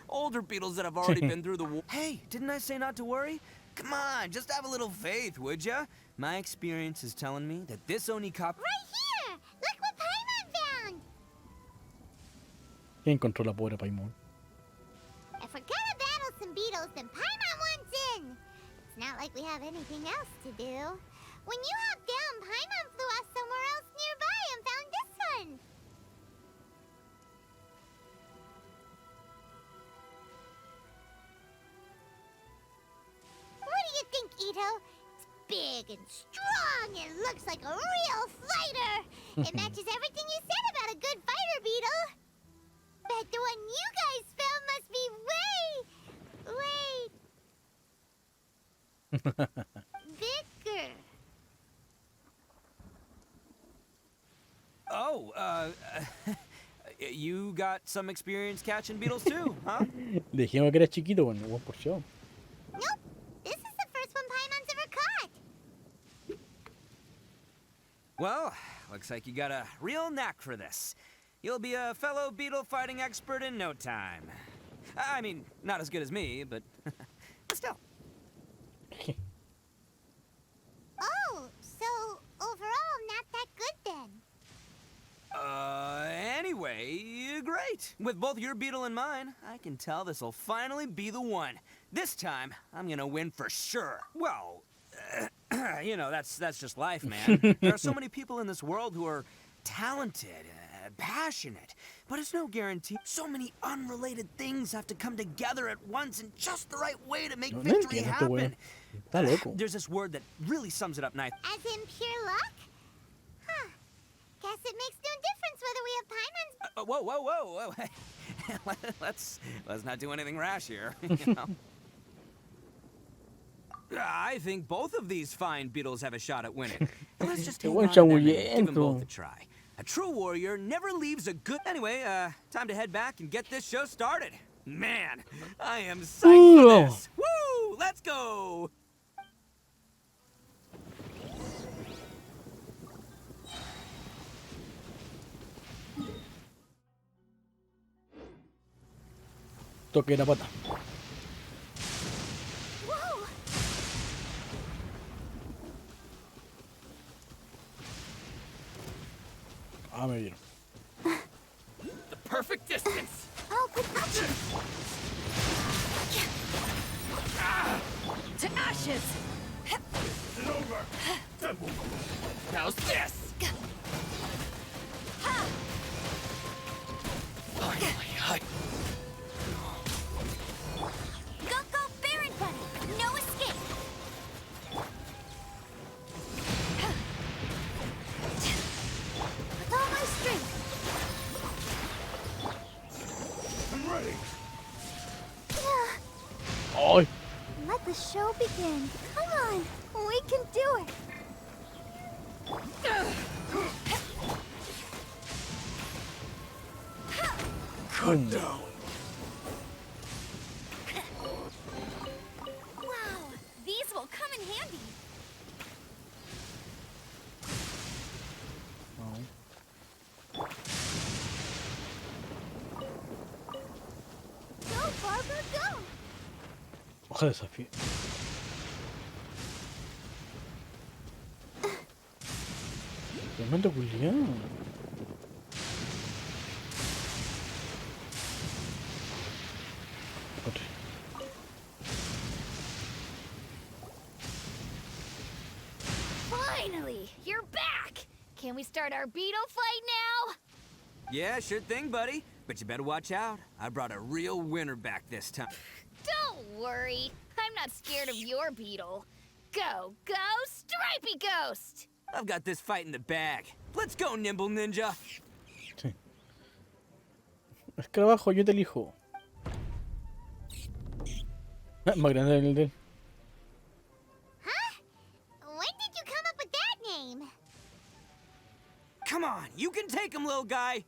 C: Older beetles that have already been through the war. Hey, didn't I say not to worry? Come on, just have a little faith, would ya? My experience is telling me that this Oni cop...
B: Right here! Look what Paimon found!
A: ¿Quién encontró la pobre Paimon?
B: If we're gonna battle some beetles, then Paimon wants in! It's not like we have anything else to do. When you hopped down, Paimon flew off somewhere else nearby and found this one. What do you think, Itto? It's big and strong and looks like a real fighter. It matches everything you said about a good fighter beetle. Bet the one you guys found must be bigger.
C: Oh, you got some experience catching beetles too, huh?
A: Dijimos que era chiquito, bueno, buen por show.
B: Nope. This is the first one Paimon's ever caught.
C: Well, looks like you got a real knack for this. You'll be a fellow beetle fighting expert in no time. I mean, not as good as me, but still.
B: Oh, so overall not that good then.
C: Anyway, great. With both your beetle and mine, I can tell this'll finally be the one. This time, I'm gonna win for sure. Well, you know, that's just life, man. There are so many people in this world who are talented, passionate, but it's no guarantee. So many unrelated things have to come together at once in just the right way to make
A: No
C: victory
A: entiendo este weón.
C: happen.
A: Está loco.
C: There's this word that really sums it up nice.
B: As in pure luck? Huh. Guess it makes no difference whether we have Paimon's.
C: Whoa. let's not do anything rash here, you know. I think both of these fine beetles have a shot at winning. Let's just hang
A: Buen
C: on to them and give them
A: chamullento.
C: both a try. A true warrior never leaves a good... Anyway, time to head back and get this show started. Man, I am psyched for this. Woo! Let's go!
A: Toque la pata.
B: Whoa!
A: Ah, me vieron.
F: The perfect distance.
B: Oh, good catch.
D: To ashes!
F: It's over. How's this? Finally,
B: Go, Baron Bunny. No escape. With all my strength.
F: I'm ready.
A: Ay,
B: Let the show begin. Come on. We can do it.
A: coño.
D: Wow, these will come in handy.
B: Go, Barbara, go.
A: Hoja de desafío. Tremendo culiao. Otro.
D: Finally, you're back. Can we start our beetle fight now?
C: Yeah, sure thing, buddy. But you better watch out. I brought a real winner back this time.
D: Don't worry. I'm not scared of your beetle. Go, Stripey Ghost!
C: I've got this fight in the bag. Let's go, Nimble Ninja.
A: Sí. Escarabajo, yo te elijo. Ah, más grande el de él.
B: Huh? When did you come up with that name?
C: Come on, you can take him, little guy.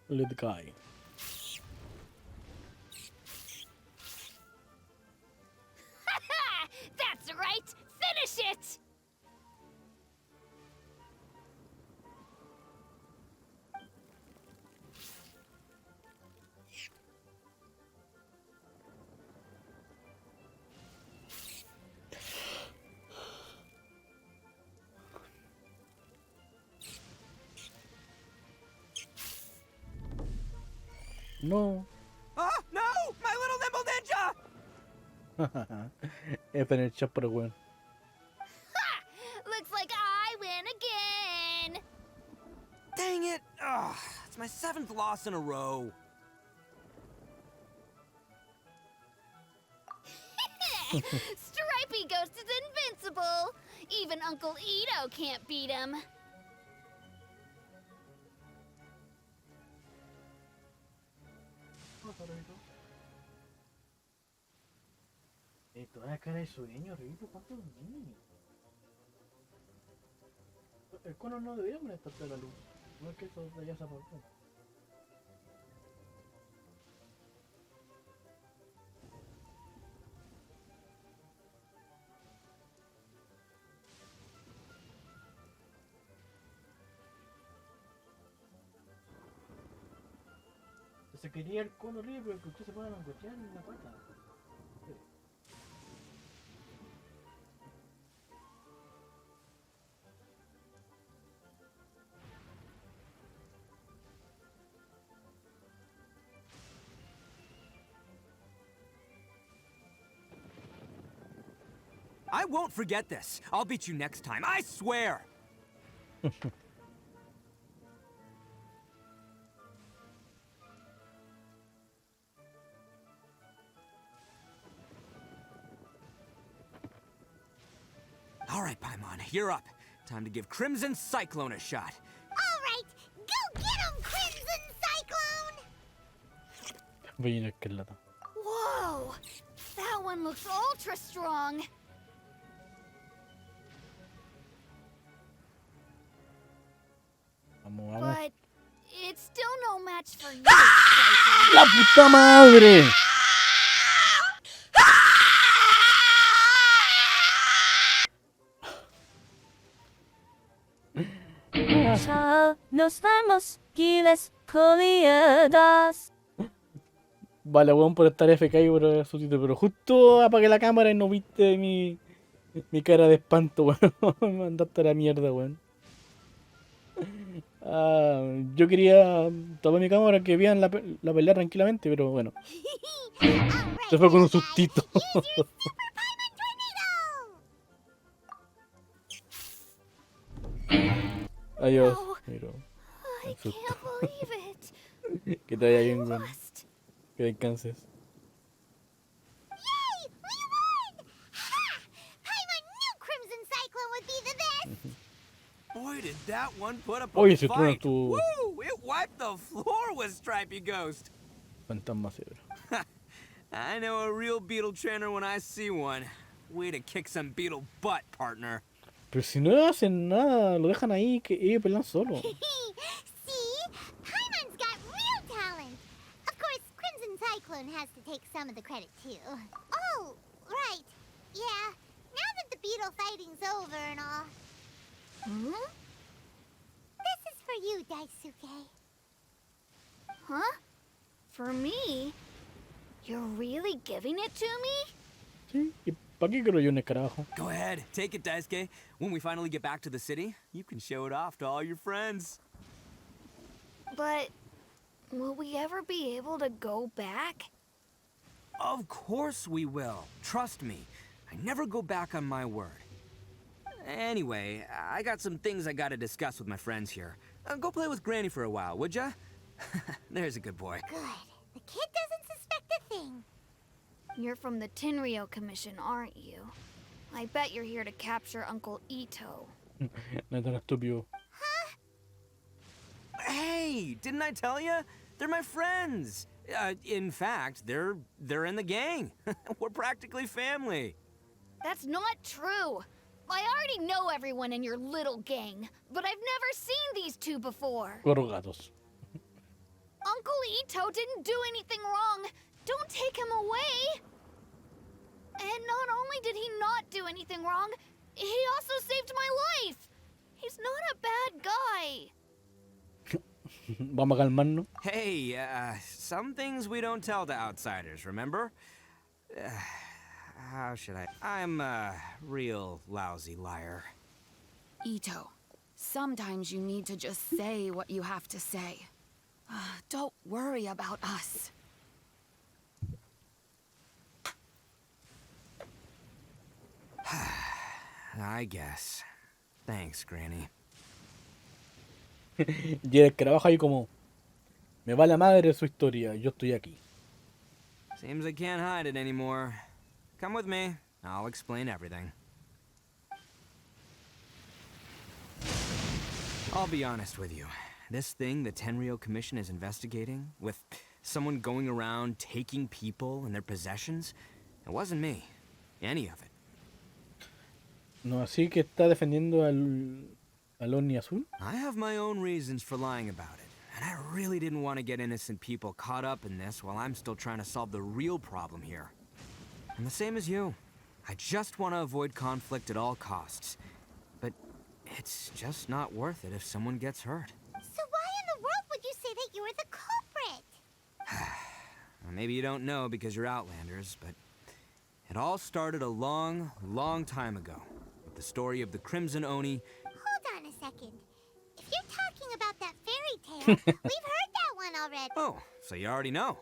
A: Little guy.
D: That's right! Finish it!
A: No.
C: Oh, no! My little Nimble Ninja!
A: F en el chat, pero weón.
D: Ha!
C: my 7th loss in a row.
D: Stripey Ghost is invincible. Even Uncle Itto can't beat him.
A: Esto es cara de sueño, Rito, ¿cuánto dormí? El cono no debería molestarte la luz. No es que eso ya se apagó. Se quería el cono arriba, pero que usted se pueda angustiar en la pata.
C: I won't forget this. I'll beat you next time, I swear! Alright, Paimon, you're up. Time to give Crimson Cyclone a shot.
B: Alright, go get him, Crimson Cyclone!
A: Voy a escarlata.
D: Whoa! That one looks ultra strong.
A: Vamos, vamos.
D: But it's still no match for you.
A: ¡La puta madre!
G: Chao, nos vamos, Giles, coliadas.
A: Vale, weón, por estar FK y por el subtítulo, pero justo apagué la cámara y no viste mi cara de espanto, weón. Me mandaste a la mierda, weón. Yo quería tomar mi cámara que vean la pelea tranquilamente, pero bueno.
B: Alright,
A: Se fue con un
B: little guy,
A: sustito.
B: use your Super Paimon Tornado!
A: Adiós.
D: No.
A: Miro.
D: I can't believe it.
A: Que te vaya bien, weón.
D: Lost.
A: Que descanses.
B: Yay! We won! Ha! Paimon knew Crimson Cyclone would be the best!
C: Boy, did that one put up a
A: Oye, se truena
C: fight.
A: tu
C: Woo! It wiped the floor with Stripey Ghost.
A: fantasma cebra.
C: I know a real beetle trainer when I see one. Way to kick some beetle butt, partner.
A: Pero si no hacen nada, lo dejan ahí que ellos pelean solo.
B: See? Paimon's got real talent! Of course, Crimson Cyclone has to take some of the credit too. Oh, right. Yeah, now that the beetle fighting's over and all,
D: Hmm?
B: this is for you, Daisuke.
D: Huh? For me? You're really giving it to me?
A: Sí, ¿y para qué quiero yo un escarabajo?
C: Go ahead, take it, Daisuke. When we finally get back to the city, you can show it off to all your friends.
D: But will we ever be able to go back?
C: Of course we will. Trust me. I never go back on my word. Anyway, I got some things I gotta discuss with my friends here. Go play with Granny for a while, would ya? There's a good boy.
B: Good. The kid doesn't suspect a thing.
D: You're from the Tenryo Commission, aren't you? I bet you're here to capture Uncle Itto.
A: No es tan estúpido.
C: Hey, didn't I tell you? They're my friends. In fact, they're in the gang. We're practically family.
D: That's not true. I already know everyone in your little gang, but I've never seen these two before.
A: Cuatro gatos.
D: Uncle Itto didn't do anything wrong. Don't take him away. And not only did he not do anything wrong, he also saved my life. He's not a bad guy.
A: Vamos a calmarnos.
C: Hey, some things we don't tell to outsiders, remember? How should I? I'm a real lousy liar.
H: Itto, sometimes you need to just say what you have to say. Don't worry about us.
C: I guess. Thanks, Granny.
A: Y el escarabajo ahí como... Me va la madre su historia, yo estoy aquí.
C: Seems I can't hide it anymore. Come with me. I'll explain everything. I'll be honest with you. This thing the Tenryou Commission is investigating, with someone going around taking people and their possessions, it wasn't me. Any of it.
A: No, así que está defendiendo al Oni azul.
C: I have my own reasons for lying about it, and I really didn't want to get innocent people caught up in this while I'm still trying to solve the real problem here. I'm the same as you. I just want to avoid conflict at all costs. But it's just not worth it if someone gets hurt.
B: So why in the world would you say that you were the culprit?
C: Well, maybe you don't know because you're Outlanders, but it all started a long, long time ago with the story of the Crimson Oni.
B: Hold on a second. If you're talking about that fairy tale, we've heard that one already.
C: Oh, so you already know.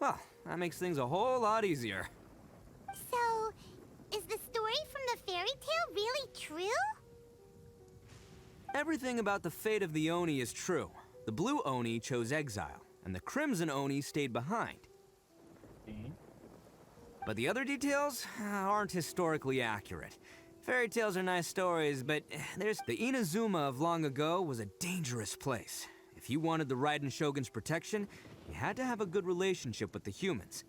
C: Well, that makes things a whole lot easier.
B: So, is the story from the fairy tale really true?
C: Everything about the fate of the Oni is true. The Blue Oni chose exile, and the Crimson Oni stayed behind. But the other details aren't historically accurate. Fairy tales are nice stories, but there's the Inazuma of long ago was a dangerous place. If you wanted the Raiden Shogun's protection, you had to have a good relationship with the humans.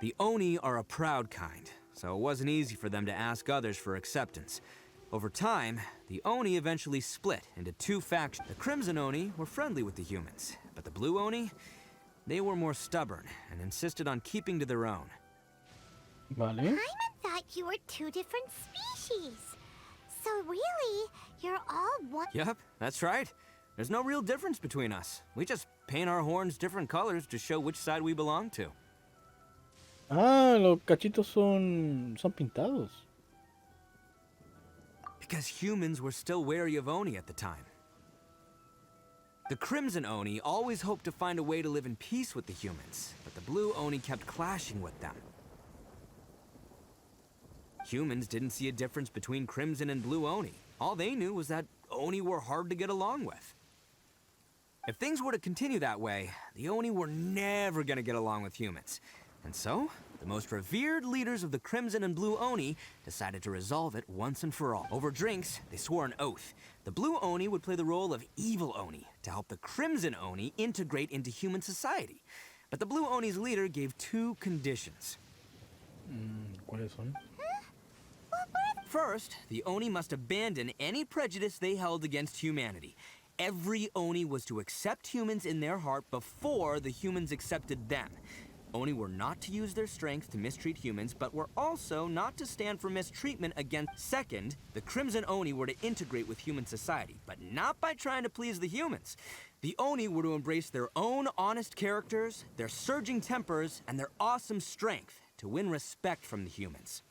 C: The Oni are a proud kind, so it wasn't easy for them to ask others for acceptance. Over time, the Oni eventually split into two factions. The Crimson Oni were friendly with the humans, but the Blue Oni, they were more stubborn and insisted on keeping to their own.
A: Vale.
B: Paimon thought you were two different species. So really, you're all one.
C: Yep, that's right. There's no real difference between us. We just paint our horns different colors to show which side we belong to.
A: Ah, los cachitos son pintados.
C: Because humans were still wary of Oni at the time. The Crimson Oni always hoped to find a way to live in peace with the humans, but the Blue Oni kept clashing with them. Humans didn't see a difference between Crimson and Blue Oni. All they knew was that Oni were hard to get along with. If things were to continue that way, the Oni were never gonna get along with humans. And so, the most revered leaders of the Crimson and Blue Oni decided to resolve it once and for all. Over drinks, they swore an oath. The Blue Oni would play the role of evil Oni to help the Crimson Oni integrate into human society. But the Blue Oni's leader gave two conditions.
A: ¿Cuáles son?
C: First, the Oni must abandon any prejudice they held against humanity. Every Oni was to accept humans in their heart before the humans accepted them. Oni were not to use their strength to mistreat humans, but were also not to stand for mistreatment against. Second, the Crimson Oni were to integrate with human society, but not by trying to please the humans. The Oni were to embrace their own honest characters, their surging tempers, and their awesome strength to win respect from the humans.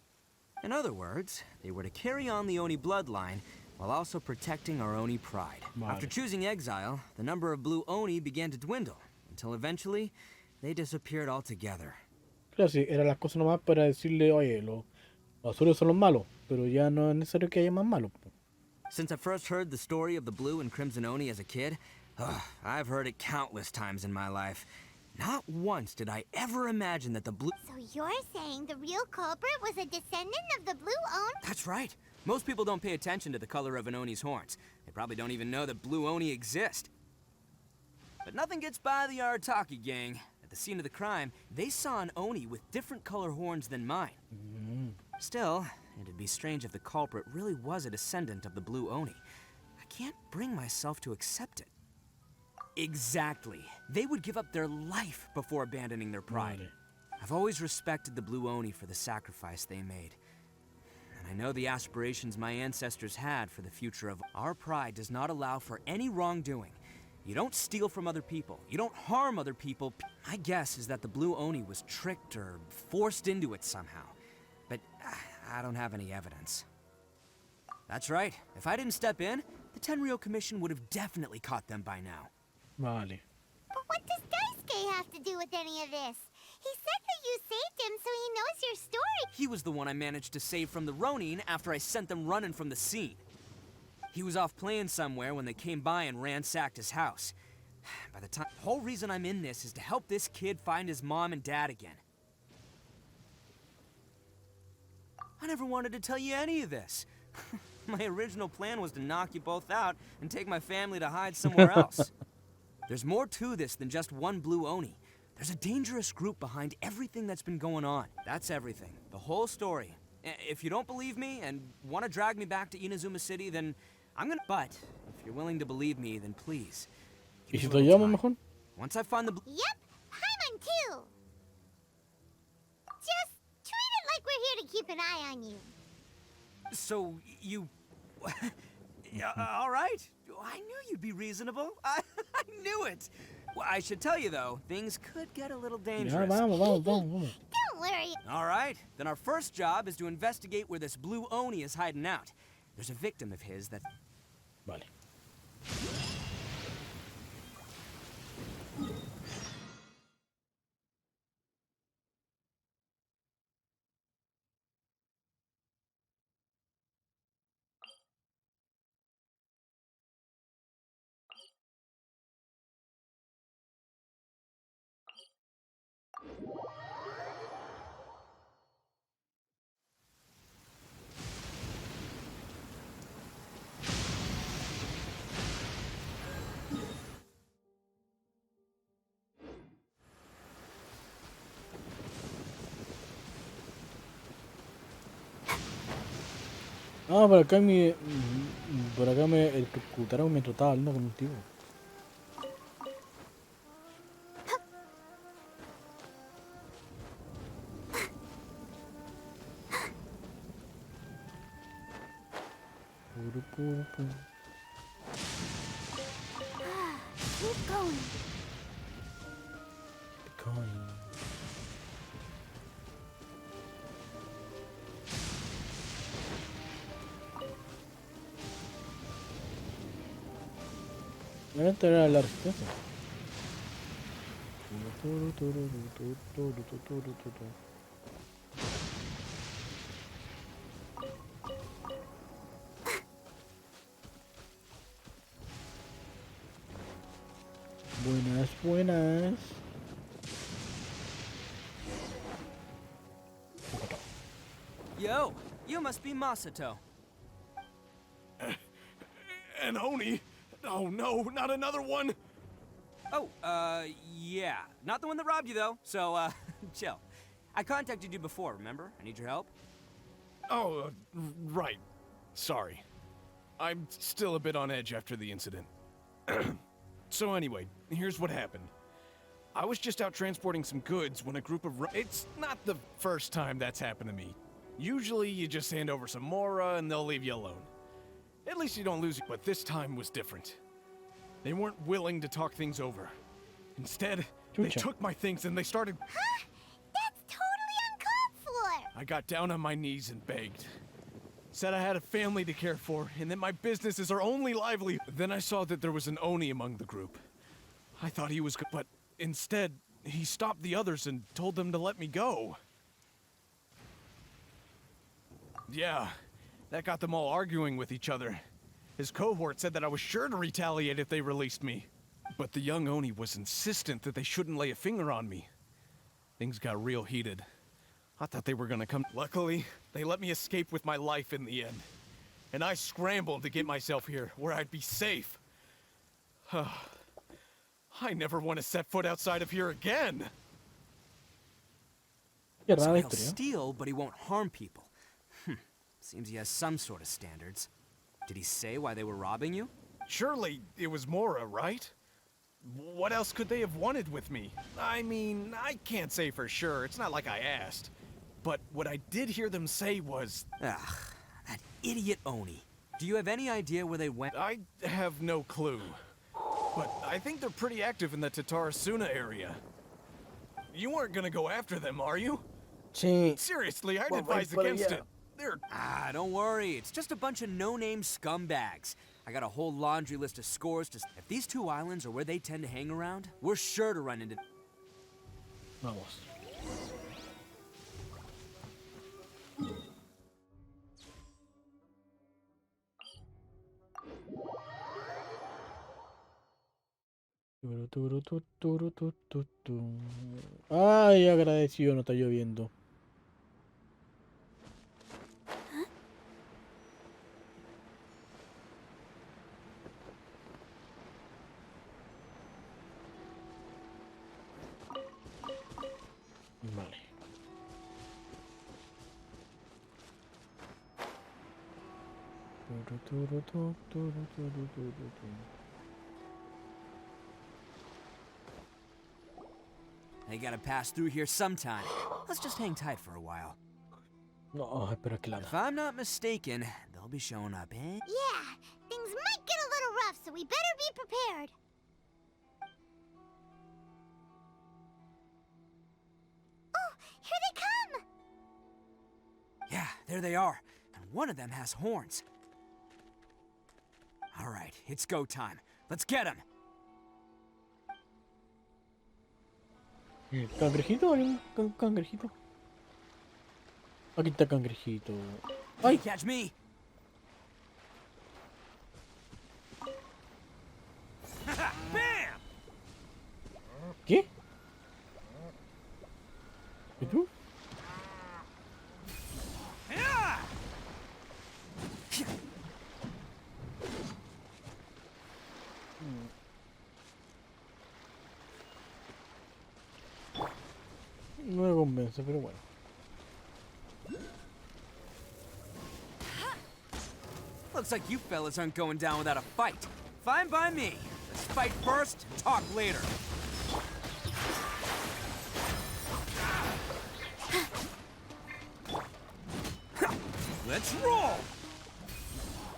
C: In other words, they were to carry on the Oni bloodline while also protecting our Oni pride.
A: Vale.
C: After choosing exile, the number of Blue Oni began to dwindle, until eventually, they disappeared altogether.
A: Claro, sí, eran las cosas nomás para decirle, oye, los azules son los malos, pero ya no es necesario que haya más malos.
C: Since I first heard the story of the Blue and Crimson Oni as a kid, I've heard it countless times in my life. Not once did I ever imagine that the Blue...
B: So you're saying the real culprit was a descendant of the Blue Oni?
C: That's right. Most people don't pay attention to the color of an Oni's horns. They probably don't even know that Blue Oni exist. But nothing gets by the Arataki gang. At the scene of the crime, they saw an Oni with different color horns than mine. Still, it'd be strange if the culprit really was a descendant of the Blue Oni. I can't bring myself to accept it. Exactly. They would give up their life before abandoning their pride.
A: Vale.
C: I've always respected the Blue Oni for the sacrifice they made. And I know the aspirations my ancestors had for the future of our pride does not allow for any wrongdoing. You don't steal from other people. You don't harm other people. My guess is that the Blue Oni was tricked or forced into it somehow. But I don't have any evidence. That's right. If I didn't step in, the Tenryou Commission would have definitely caught them by now.
A: Vale.
B: But what does Daisuke have to do with any of this? He said that you saved him, so he knows your story.
C: He was the one I managed to save from the Ronin after I sent them running from the scene. He was off playing somewhere when they came by and ransacked his house. By the time, the whole reason I'm in this is to help this kid find his mom and dad again. I never wanted to tell you any of this. My original plan was to knock you both out and take my family to hide somewhere else. There's more to this than just one blue Oni. There's a dangerous group behind everything that's been going on. That's everything. The whole story. If you don't believe me and want to drag me back to Inazuma City, then I'm gonna... But, if you're willing to believe me, then please...
A: ¿Y si te llamo mejor?
C: Once I find the...
B: Yep, I'm on too. Just treat it like we're here to keep an eye on you.
C: So, you... Yeah, all right. I knew you'd be reasonable. I knew it. Well, I should tell you, though, things could get a little
A: Ya,
C: dangerous.
A: vamos.
B: Don't worry.
C: All right. Then our first job is to investigate where this blue Oni is hiding out. There's a victim of his that...
A: Vale. Ah, por acá me electrocutaron mientras estaba hablando con un tipo.
B: Keep going.
A: Esta era la resistencia. Buenas.
C: Yo, you must be Masato.
F: An Oni? Oh no, not another one!
C: Oh, yeah. Not the one that robbed you, though, so, chill. I contacted you before, remember? I need your help.
F: Oh, right. Sorry. I'm still a bit on edge after the incident. So anyway, here's what happened. I was just out transporting some goods when a group of... It's not the first time that's happened to me. Usually you just hand over some mora and they'll leave you alone. At least you don't lose it, but this time was different. They weren't willing to talk things over. Instead, they took my things and they started...
B: Huh? That's totally uncalled for.
F: I got down on my knees and begged. Said I had a family to care for, and that my business is our only livelihood. Then I saw that there was an Oni among the group. I thought he was good, but instead, he stopped the others and told them to let me go. Yeah, that got them all arguing with each other. His cohort said that I was sure to retaliate if they released me. But the young Oni was insistent that they shouldn't lay a finger on me. Things got real heated. I thought they were gonna come. Luckily, they let me escape with my life in the end. And I scrambled to get myself here, where I'd be safe. I never want to set foot outside of here again.
A: Qué
C: So
A: rara
C: he'll
A: historia.
C: steal, but he won't harm people. Seems he has some sort of standards. Did he say why they were robbing you?
F: Surely it was Mora, right? What else could they have wanted with me? I mean, I can't say for sure. It's not like I asked. But what I did hear them say was...
C: Ugh, that idiot Oni. Do you have any idea where they went?
F: I have no clue. But I think they're pretty active in the Tatarasuna area. You aren't gonna go after them, are you?
A: Sí.
F: Seriously, I'd
A: Well,
F: advise
A: but,
F: against
A: yeah.
F: it. They're...
C: Don't worry. It's just a bunch of no-name scumbags. I got a whole laundry list of scores to... If these two islands are where they tend to hang around, we're sure to run into...
A: Vamos. Turu, turu, tu, turu, tu, tu. Ay, agradecido, no está lloviendo. Vale. Turu, turu, tu, turu, turu, turu, tu.
C: They gotta pass through here sometime. Let's just hang tight for a while.
A: No, espera que la
C: If I'm not mistaken, they'll be showing up, eh?
B: Yeah, things might get a little rough, so we better be prepared. Oh, here they come!
C: Yeah, there they are. And one of them has horns. All right, it's go time. Let's get him.
A: ¿Cangrejito? ¿Hay un cangrejito? Aquí está cangrejito.
C: Hey, catch me. Bam!
A: ¿Qué? ¿Y tú?
C: Yeah!
A: No me convence, pero bueno.
C: Looks like you fellas aren't going down without a fight. Fine by me. Let's fight first, talk later. Let's roll!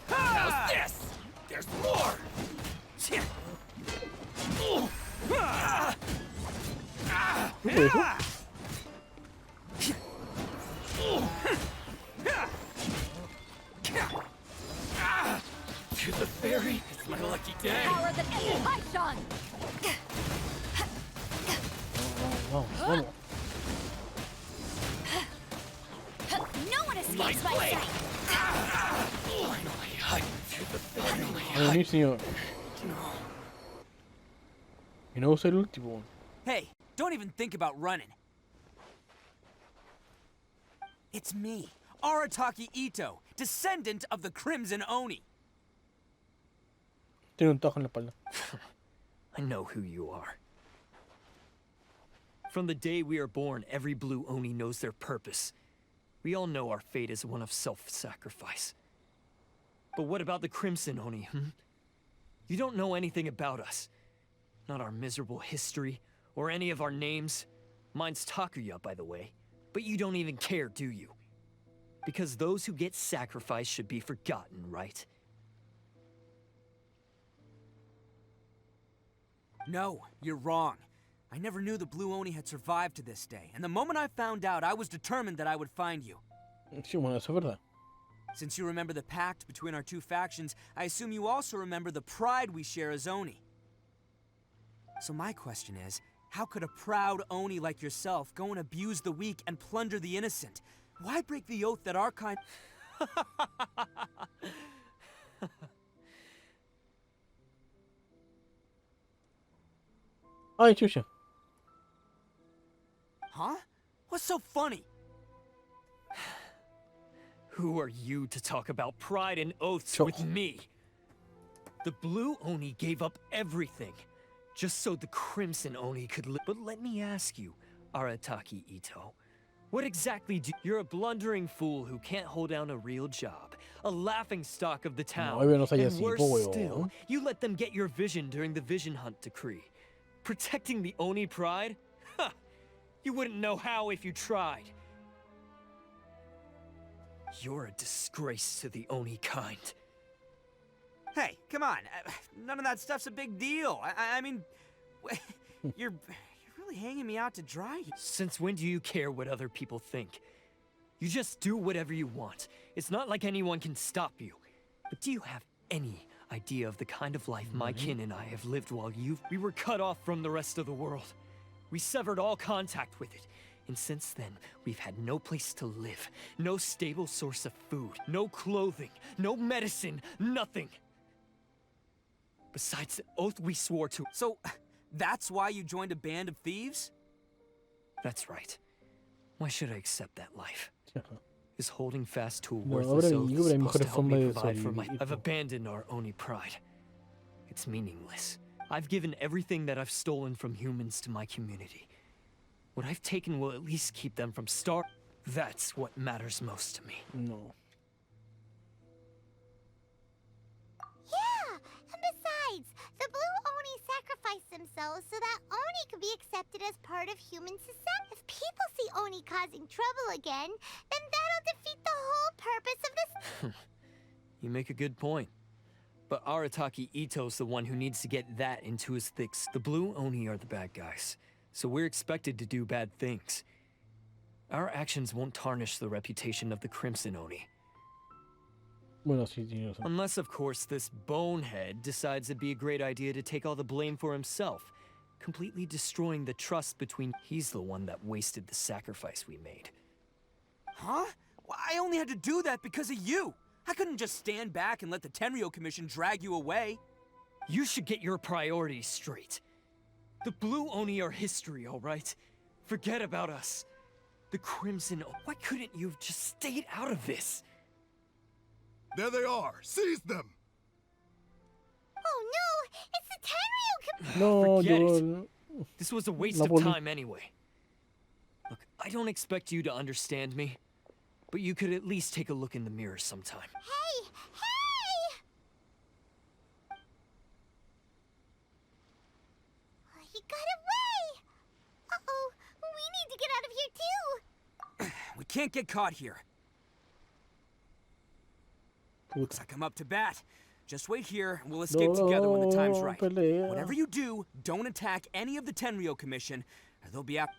C: How's this? There's more!
A: ¿Qué fue eso?
F: To the ferry. It's my lucky day.
D: Power that ends Python!
A: Vamos, vamos.
D: No one escapes
F: Light
D: my
F: blade.
D: sight!
F: Finally, I to the finally.
A: A venir, señor. Y no usa el último.
C: Hey, don't even think about running. It's me, Arataki Itto, descendant of the Crimson Oni.
A: Tiene un tajo en la espalda.
I: I know who you are. From the day we are born, every blue Oni knows their purpose. We all know our fate is one of self-sacrifice. But what about the Crimson Oni, You don't know anything about us. Not our miserable history, or any of our names. Mine's Takuya, by the way. But you don't even care, do you? Because those who get sacrificed should be forgotten, right?
C: No, you're wrong. I never knew the Blue Oni had survived to this day, and the moment I found out, I was determined that I would find you.
A: Sí, bueno, eso es verdad.
C: Since you remember the pact between our two factions, I assume you also remember the pride we share as Oni. So my question is, how could a proud Oni like yourself go and abuse the weak and plunder the innocent? Why break the oath that our kind...
A: Ay, chucha.
C: Huh? What's so funny?
I: Who are you to talk about pride and oaths
A: Sure.
I: with me? The Blue Oni gave up everything, just so the Crimson Oni could live. But let me ask you, Arataki Itto, what exactly do... You're a blundering fool who can't hold down a real job, a laughingstock of the town,
A: No, no soy
I: and
A: así,
I: worse
A: po, weón.
I: still, you let them get your vision during the Vision Hunt decree. Protecting the Oni pride? Ha! You wouldn't know how if you tried. You're a disgrace to the Oni kind.
C: Hey, come on. None of that stuff's a big deal. I mean, you're really hanging me out to dry here.
I: Since when do you care what other people think? You just do whatever you want. It's not like anyone can stop you. But do you have any idea of the kind of life my kin and I have lived while we were cut off from the rest of the world? We severed all contact with it. And since then, we've had no place to live, no stable source of food, no clothing, no medicine, nothing. Besides the oath we swore to.
C: So, That's why you joined a band of thieves?
I: That's right. Why should I accept that life? Is holding fast to a
A: No,
I: worthless
A: ahora
I: oath
A: yo hay
I: supposed to
A: mejores
I: help me
A: formas de
I: provide for my...
A: sobrevivir.
I: I've abandoned our Oni pride. It's meaningless. I've given everything that I've stolen from humans to my community. What I've taken will at least keep them from starving. That's what matters most to me.
A: No.
B: Yeah, and besides, the Blue Oni sacrificed themselves so that Oni could be accepted as part of human society. If people see Oni causing trouble again, then that'll defeat the whole purpose of this.
I: You make a good point. But Arataki Itto's the one who needs to get that into his thicks. The Blue Oni are the bad guys, so we're expected to do bad things. Our actions won't tarnish the reputation of the Crimson Oni.
A: Bueno, sí, tiene razón.
I: Unless, of course, this bonehead decides it'd be a great idea to take all the blame for himself, completely destroying the trust between... He's the one that wasted the sacrifice we made.
C: Huh? Well, I only had to do that because of you. I couldn't just stand back and let the Tenryou Commission drag you away.
I: You should get your priorities straight. The Blue Oni are history, all right? Forget about us. The Crimson... Why couldn't you have just stayed out of this?
J: There they are! Seize them!
B: Oh no, it's the Tenryou
A: No,
I: Forget
A: yo.
I: it. This was a waste
A: La
I: of
A: poli-
I: time anyway. Look, I don't expect you to understand me, but you could at least take a look in the mirror sometime.
B: Hey! Hey! He got away! Uh-oh, we need to get out of here too!
C: We can't get caught here. Looks like I'm up to bat. Just wait here, and we'll escape together when the time's right.
A: pelea.
C: Whatever you do, don't attack any of the Tenryou Commission, or they'll be after.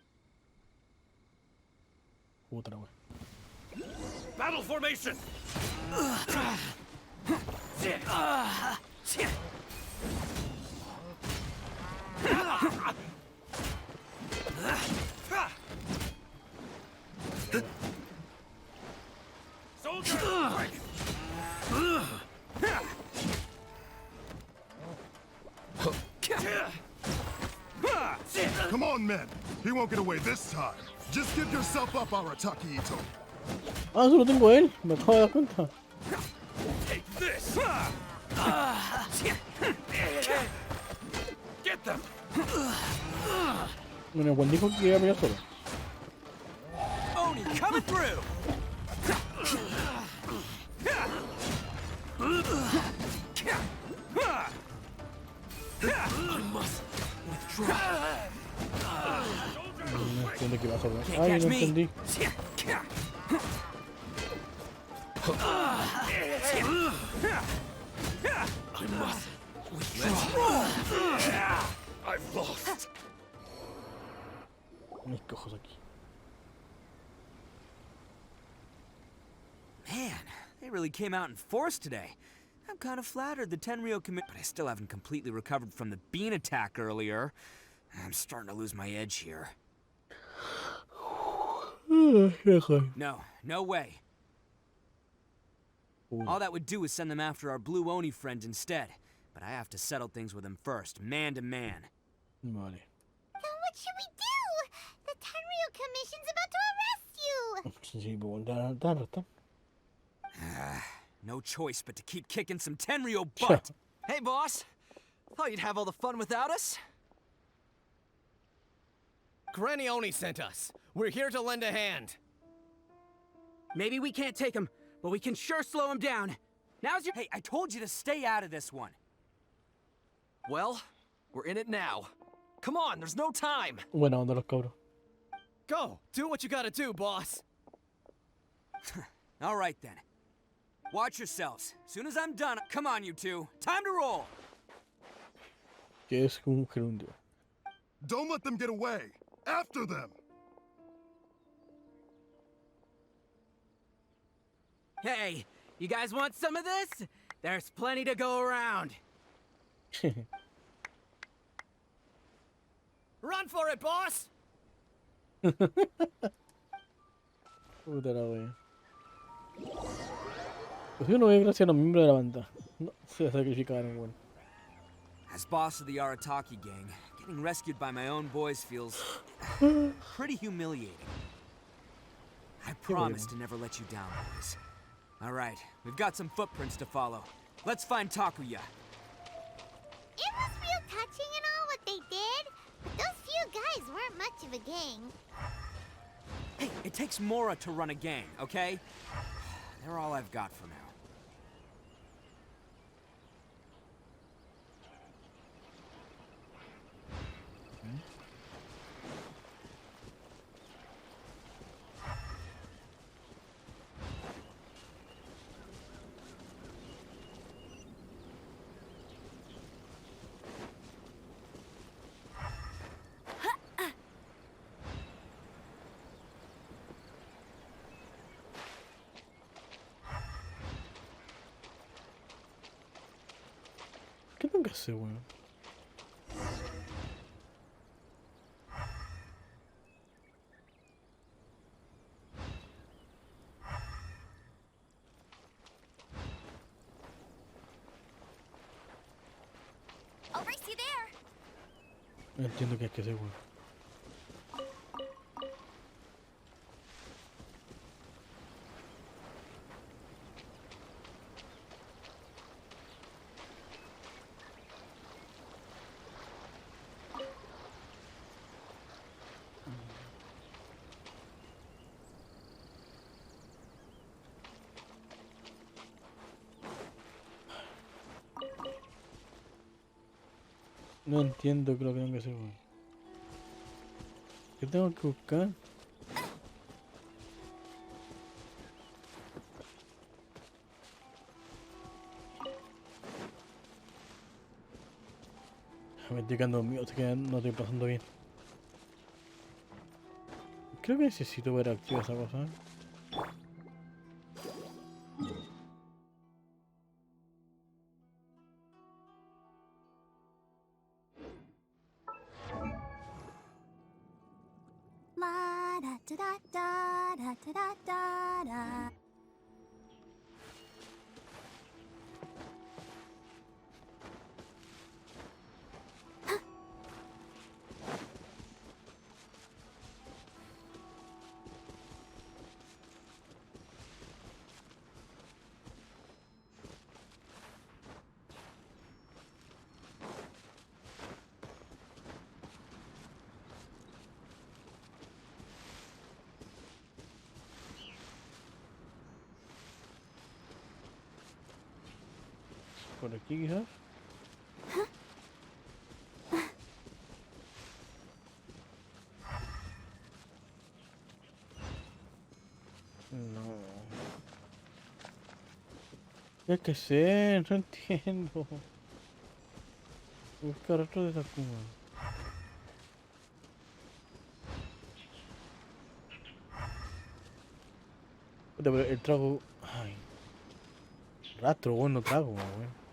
A: Otra, güey.
F: Battle formation! Soldier!
J: Come on, men! He won't get away this time! Just give yourself up, Arataki Itto!
A: Ah, solo tengo a él. Me acabo de dar cuenta.
F: Take this! Get them!
A: Bueno, Juan dijo que iba a pelear solo.
C: Oni coming through!
F: I must withdraw.
A: No entiendo qué va a hacer.
C: Can't
A: Ay,
C: catch
A: no
C: me.
A: entendí.
F: I must withdraw. I've lost.
A: Mis cojos aquí.
C: Man, they really came out in force today. I'm kind of flattered the Tenryou Commission, but I still haven't completely recovered from the bean attack earlier. I'm starting to lose my edge here. No, no way. All that would do is send them after our Blue Oni friend instead. But I have to settle things with him first, man to man.
A: Vale.
B: Then what should we do? The Tenryou Commission's about to arrest you!
A: Sí, pues volver a arrestar.
C: No choice but to keep kicking some Tenryou butt.
K: Hey, boss. Thought you'd have all the fun without us.
L: Granny Oni sent us. We're here to lend a hand.
C: Maybe we can't take him, but we can sure slow him down. Now's your... Hey, I told you to stay out of this one.
K: Well, we're in it now. Come on, there's no time.
A: Buena onda los cabros.
L: Go, do what you gotta do, boss.
C: All right, then. Watch yourselves. Soon as I'm done, come on, you two. Time to roll.
A: Que es un gerundio.
J: Don't let them get away! After them!
C: Hey, you guys want some of this? There's plenty to go around.
L: Run for it, boss!
A: Puta la wea. Pues yo no voy gracias a los miembros de la banda. No, se sacrificaron, bueno.
C: As boss of the Arataki gang, Getting rescued by my own boys feels pretty humiliating. I promise to never let you down, boys. All right, we've got some footprints to follow. Let's find Takuya.
B: It was real touching and all what they did, but those few guys weren't much of a gang.
C: Hey, it takes Mora to run a gang, okay? They're all I've got for now.
A: ¿Qué tengo que hacer, weón?
D: I'll race you there.
A: No entiendo qué hay que hacer, weón. No entiendo qué es lo que tengo que hacer, weón. ¿Qué tengo que buscar? Me estoy quedando mío, no estoy pasando bien. Creo que necesito ver activa esa cosa.
B: La da da da da da da da da.
A: Por aquí quizás. No. ¿Qué hay que hacer? No entiendo. Buscar otro de Takuma. Puta, pero el trago. Ay. Rastro, bueno, trago, weón.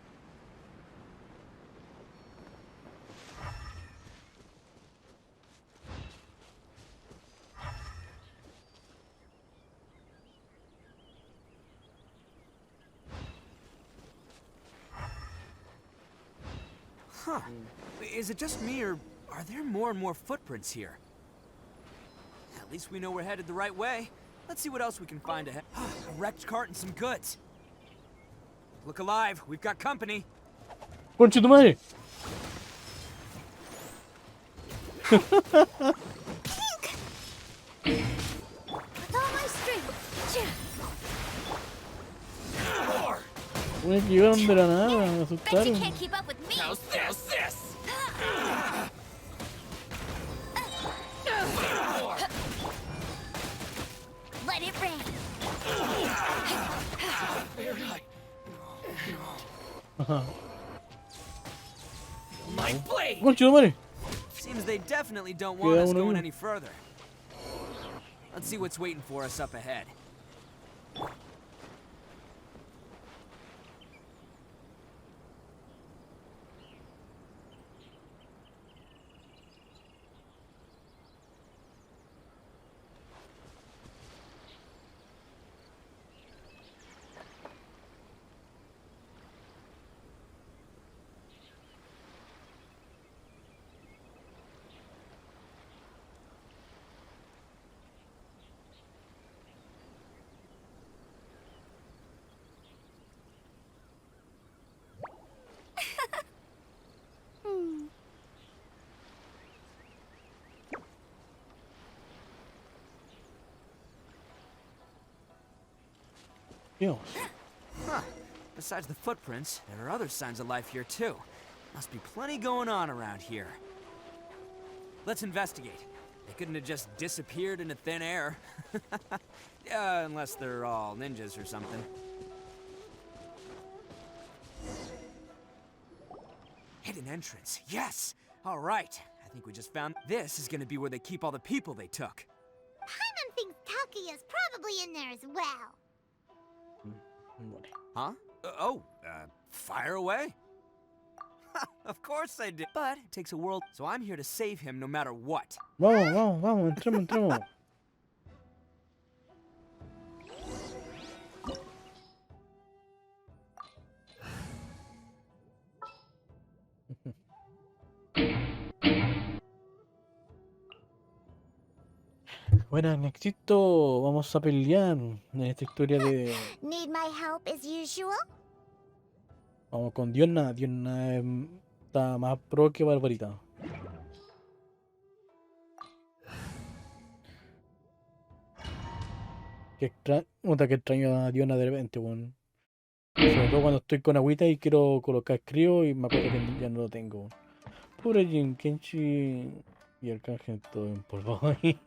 C: Huh. Is it just me, or are there more and more footprints here? At least we know we're headed the right way. Let's see what else we can find ahead. A wrecked cart and some goods. Look alive, we've got company.
A: ¡Concha tu madre!
D: With all my strength.
A: Me llegaron de la nada, me
D: Bet you
A: asustaron.
D: can't keep up with me.
L: How's this?
D: Let it rain.
L: My blade!
A: ¡Concha tu madre!
C: Seems they definitely don't want us
A: uno
C: going
A: vivo.
C: any further. Let's see what's waiting for us up ahead.
A: Dios.
C: Huh. Besides the footprints, there are other signs of life here too. Must be plenty going on around here. Let's investigate. They couldn't have just disappeared into thin air. Unless they're all ninjas or something. Hidden entrance, yes! All right, I think we just found this is gonna be where they keep all the people they took.
B: Paimon thinks Takuya's probably in there as well.
C: Huh? Fire away. Of course I did. But it takes a world, so I'm here to save him no matter what.
A: Vamos, entremos. Bueno, Nexito, vamos a pelear en esta historia de...
B: Need my help as usual?
A: Vamos con Diona. Diona está más pro que Barbarita. Que extraño a Diona de repente, weón. Sobre todo cuando estoy con agüita y quiero colocar crío y me acuerdo que ya no lo tengo. Pobre Jin Kenshi y Arcángel todo empolvado ahí.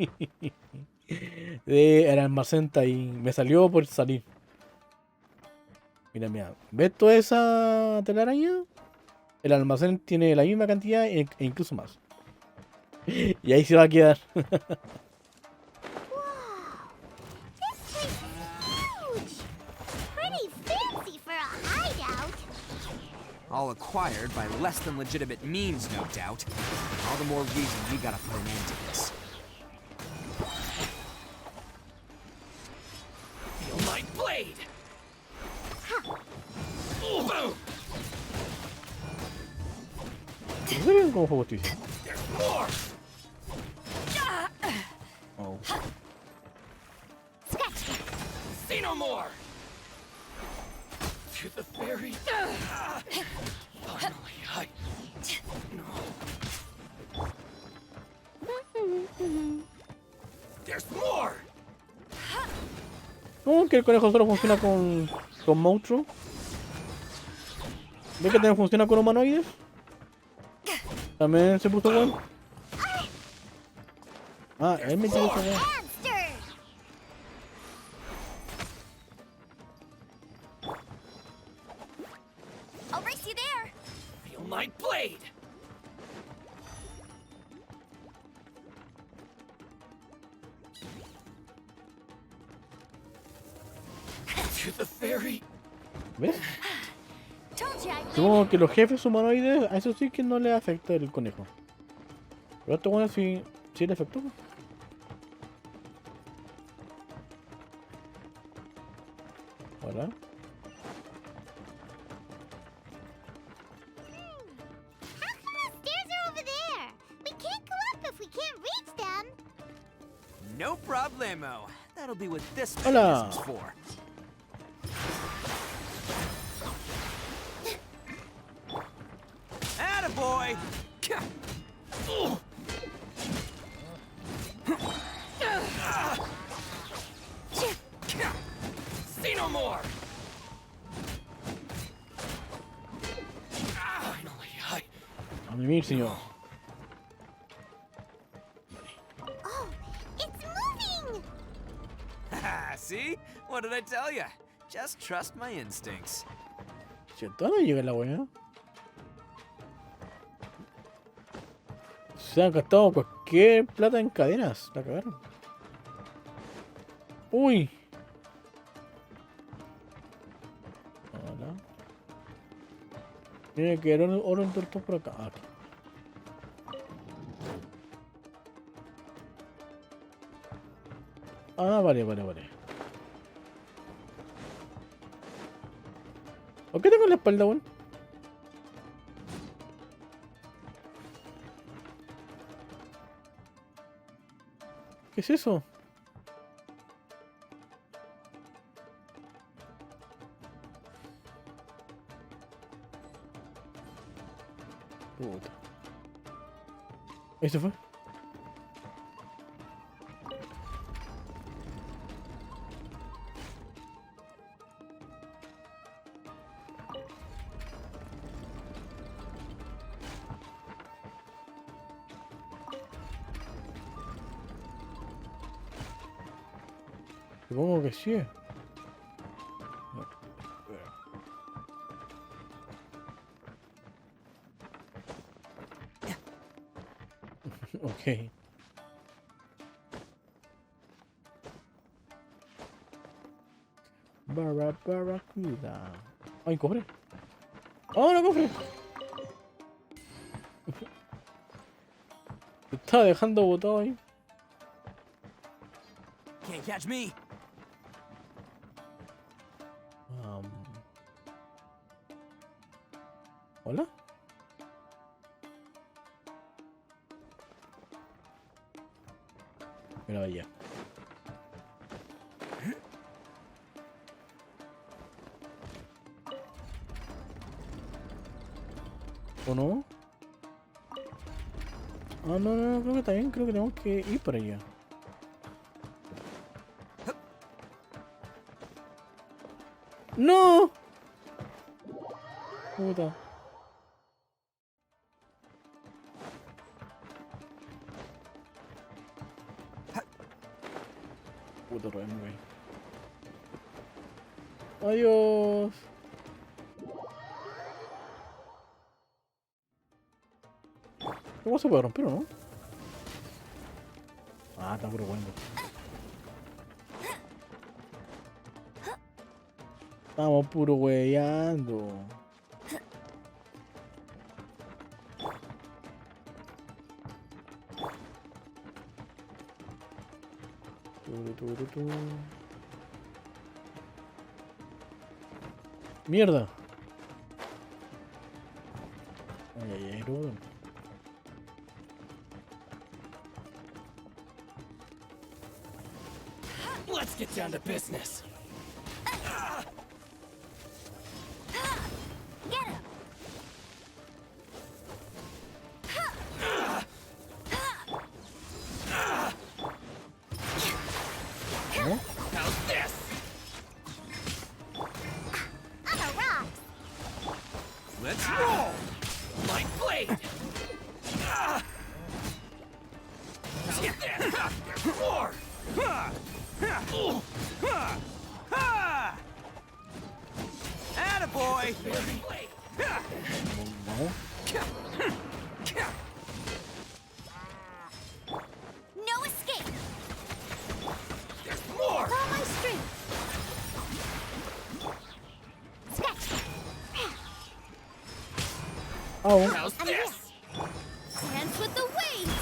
A: El almacén está ahí. Me salió por salir. Mira. ¿Ves toda esa telaraña? El almacén tiene la misma cantidad e incluso más. Y ahí se va a quedar.
C: All acquired by less than legitimate means, no doubt. All the more reason we gotta put an end to this.
K: Feel my blade!
A: ¿Cómo fue justicia?
K: There's more!
A: Oh.
K: See no more! To the ferry. Finally, There's more!
A: ¿Cómo que el conejo solo funciona con monstruos? ¿Ves que también funciona con humanoides? También se puso bueno. Ah, él me quiere saber.
D: I'll race you there.
K: Feel my blade! To the ferry.
A: ¿Ves? Supongo que los jefes humanoides, a eso sí que no le afecta el conejo. Pero a esto bueno sí le afectó. Hola.
C: No problemo. That'll be what this
A: Hola.
C: mechanism's for. Attaboy!
K: See no more! Finally,
A: A mimir, señor.
B: Oh, it's moving!
C: See? What did I tell you? Just trust my instincts.
A: ¿Cierto? No llega la weá. Se han gastado cualquier plata en cadenas. La cagaron. Uy. Hola. Tiene que haber oro en torto por acá. Aquí. Ah, vale. ¿Por qué tengo en la espalda, weón? ¿Qué es eso? Puta. ¿Ahí se fue? Supongo que sí. Ok. Barracuda. ¡Ay, cofre! ¡Oh, no cofre! Me estaba dejando botado ahí.
C: Can't catch me.
A: ¿Hola? Mira, allá. ¿O no? Ah, no, creo que está bien. Creo que tenemos que ir para allá. ¡No! Puta. Puta Rubén, güey. Adiós. ¿Cómo se puede romper o no? Ah, está puro bueno. Estamos puro weyando. Mierda. Ay, Rubén.
L: Let's get down to business.
B: Get him!
L: How's this?
B: On the rocks!
L: Let's roll! My blade! How's this? More!
C: Attaboy!
A: No.
B: No escape!
L: There's more!
B: With all my strength! Scratch!
A: Oh.
L: How's this?
D: Dance with the waves!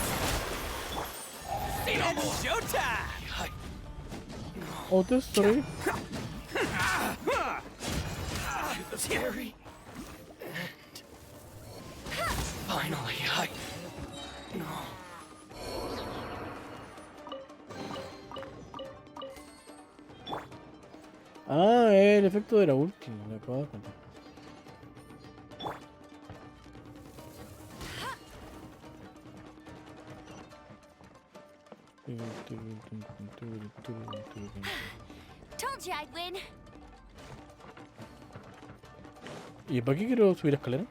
C: It's showtime!
A: Oh, this three.
L: Terry. Finally, No.
A: Ah, el efecto de la última. Me acabo de dar cuenta.
B: Told you I'd win.
A: ¿Y para qué quiero subir la escalera?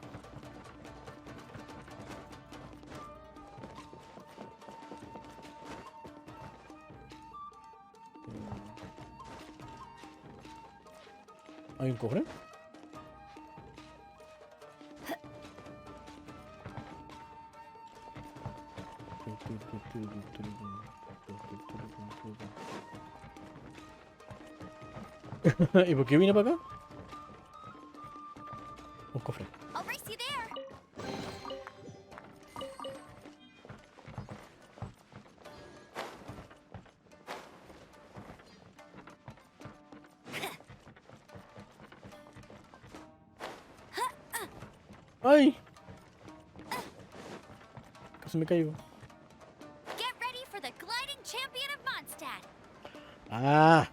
A: ¿Hay un cofre? ¿Y por qué vine para acá? Un cofre.
B: I'll race you there.
A: ¡Ay! Casi me caigo.
B: Get ready for the gliding champion of Mondstadt.
A: ¡Ah!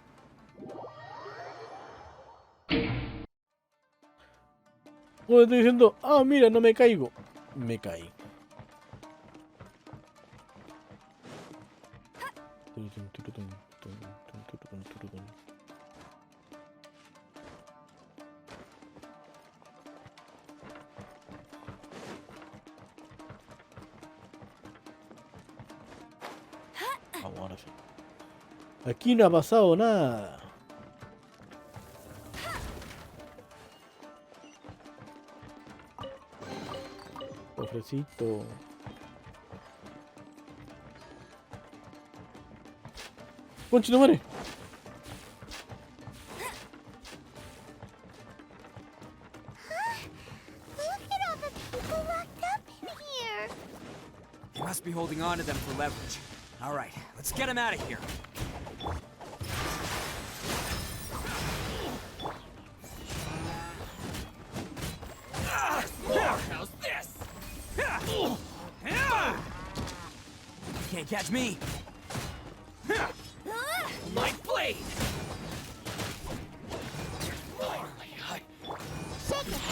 A: Pues estoy diciendo, ah, mira, no me caigo. Me caí. Ahora sí. Aquí no ha pasado nada. Cofrecito. ¡Conche, no muere!
B: Look at all the people locked up in here.
C: He must be holding on to them for leverage. All right, let's get him out of here.
L: How's this?
C: Can't catch me.
L: My blade!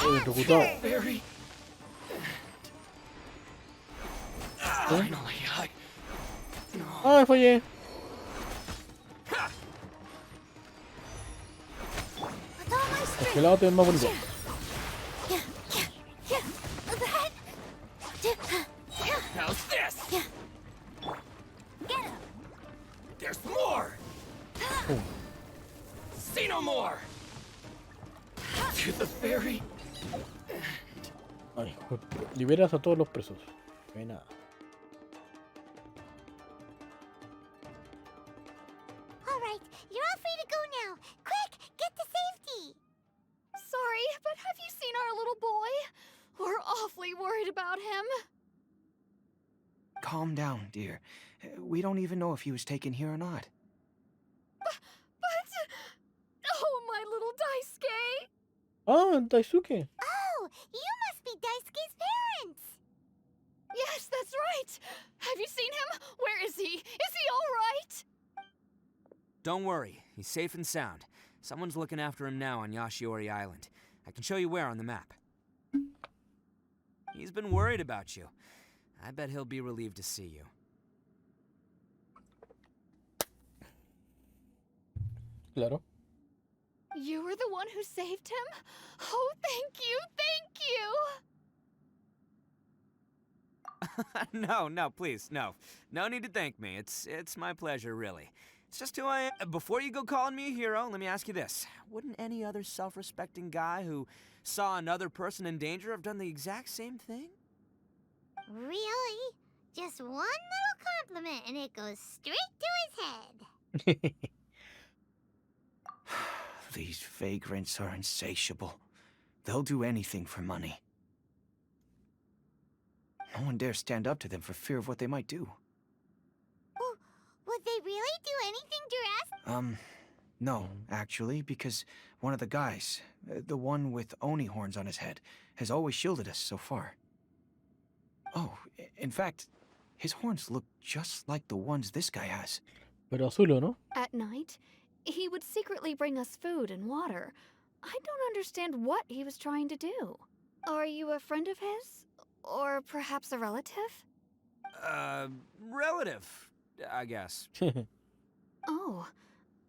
A: Electrocutado.
L: Very. Finally,
A: ¡Ay, fallé!
B: With all my strength.
A: ¿Qué lado te ves más bonito?
L: How's this?
B: Get him.
L: There's more!
A: Oh.
L: See no more! To the ferry.
A: Ay, liberas a todos los presos. No hay nada.
B: All right, you're all free to go now. Quick, get to safety.
D: Sorry, but have you seen our little boy? We're awfully worried about him.
M: Calm down, dear. We don't even know if he was taken here or not.
D: But... Oh, my little Daisuke!
A: ¡Ah, Daisuke!
B: Oh, you must be Daisuke's parents.
D: Yes, that's right! Have you seen him? Where is he? Is he all right?
C: Don't worry, he's safe and sound. Someone's looking after him now on Yashiori Island. I can show you where on the map. He's been worried about you. I bet he'll be relieved to see you.
A: Claro.
D: You were the one who saved him? Oh, thank you, thank you!
C: No, please, no. No need to thank me. It's my pleasure, really. It's just who I am. Before you go calling me a hero, let me ask you this. Wouldn't any other self-respecting guy who saw another person in danger have done the exact same thing?
B: Really? Just one little compliment and it goes straight to his head.
M: These vagrants are insatiable. They'll do anything for money. No one dares stand up to them for fear of what they might do.
B: Would they really do anything drastic?
M: No, actually, because one of the guys, the one with Oni horns on his head, has always shielded us so far. Oh, in fact, his horns look just like the ones this guy has.
A: Pero azulo, ¿no?
D: At night, he would secretly bring us food and water. I don't understand what he was trying to do. Are you a friend of his? Or perhaps a relative?
C: Relative, I guess.
D: Oh,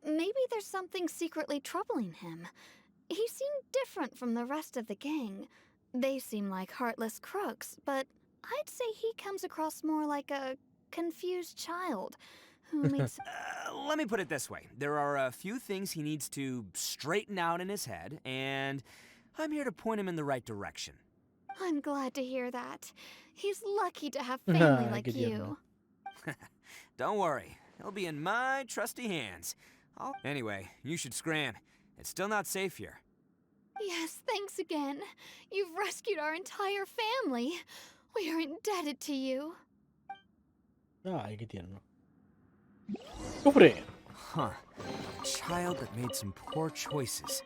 D: maybe there's something secretly troubling him. He seemed different from the rest of the gang. They seem like heartless crooks, but I'd say he comes across more like a confused child who needs...
C: Let me put it this way. There are a few things he needs to straighten out in his head, and I'm here to point him in the right direction.
D: I'm glad to hear that. He's lucky to have family like
A: Qué
D: you.
A: tierno.
C: Don't worry. He'll be in my trusty hands. Anyway, you should scram. It's still not safe here.
D: Yes, thanks again. You've rescued our entire family. We are indebted to you.
A: Ay, qué tierno. ¡Cofre!
C: Huh. A child that made some poor choices.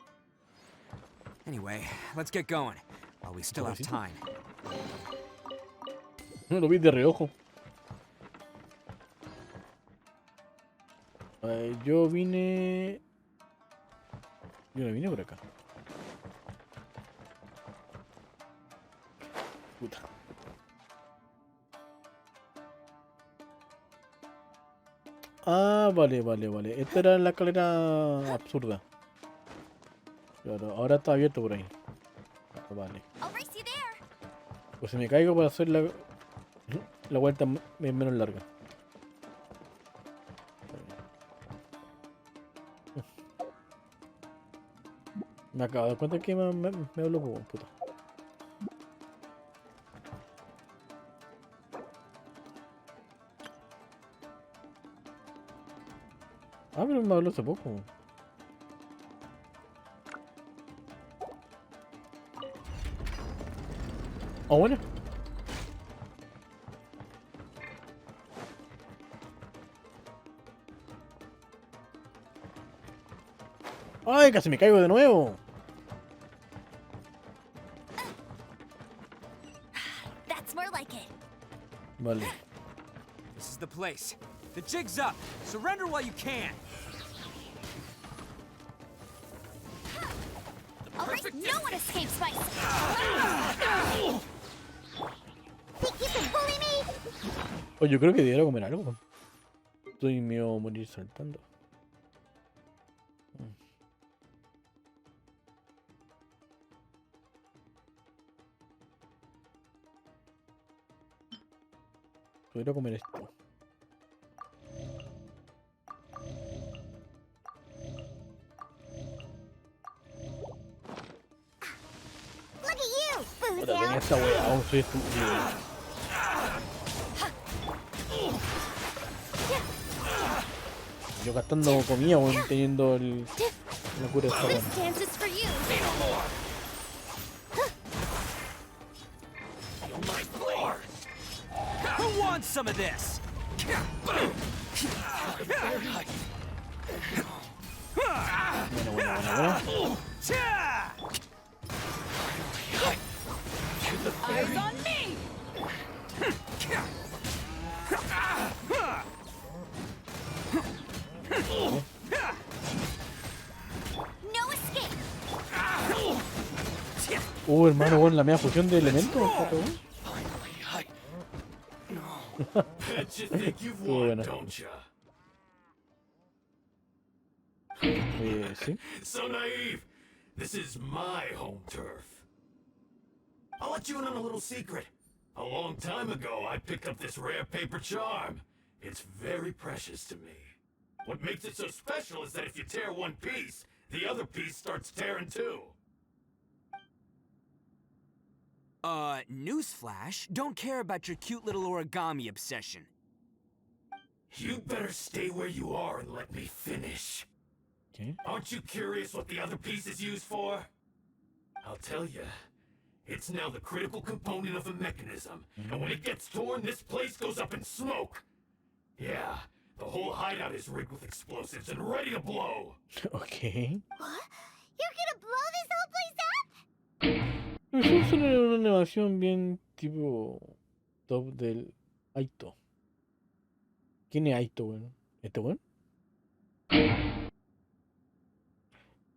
C: Anyway, let's get going, while we still have time.
A: No lo vi de reojo. Yo vine... Yo no vine por acá. Puta. Ah, vale. Esta era la escalera absurda. Claro, ahora está abierto por ahí. Ah, vale. Pues si me caigo para hacer la vuelta menos larga. Me acabo de dar cuenta que me hablo como puta. Ah, pero me habló hace poco. Oh, bueno. ¡Ay, casi me caigo de nuevo!
D: That's more like it.
A: Vale.
C: This is the place. The jig's up. Surrender while you can.
D: All right, no one escapes my...
B: Think you can bully me?
A: Oye, yo creo que debiera comer algo. Estoy medio a morir saltando. Voy a comer esto.
B: Look at you,
A: Puta, tenía
B: Boozle.
A: esta wea, aún soy estúpido. Yo gastando comida, weón, teniendo la cura de esta
D: This
A: weón.
D: dance is for you.
C: Who wants some of this?
A: Bueno.
E: Eyes on me!
B: No escape.
A: Hermano, weón, la media fusión de elementos. Weón.
J: Bet you think you've
A: Estuvo
J: won,
A: buena.
J: don't ya?
A: Sí.
J: So naive. This is my home turf. I'll let you in on a little secret. A long time ago, I picked up this rare paper charm. It's very precious to me. What makes it so special is that if you tear one piece, the other piece starts tearing too.
C: Newsflash, don't care about your cute little origami obsession.
J: You'd better stay where you are and let me finish.
A: Okay.
J: Aren't you curious what the other piece is used for? I'll tell you. It's now the critical component of a mechanism, and when it gets torn, this place goes up in smoke. Yeah, the whole hideout is rigged with explosives and ready to blow.
A: Ok.
B: What? You're gonna blow this whole place up?
A: Eso es una animación bien tipo top del Itto. ¿Quién es Itto, weón? ¿Este weón?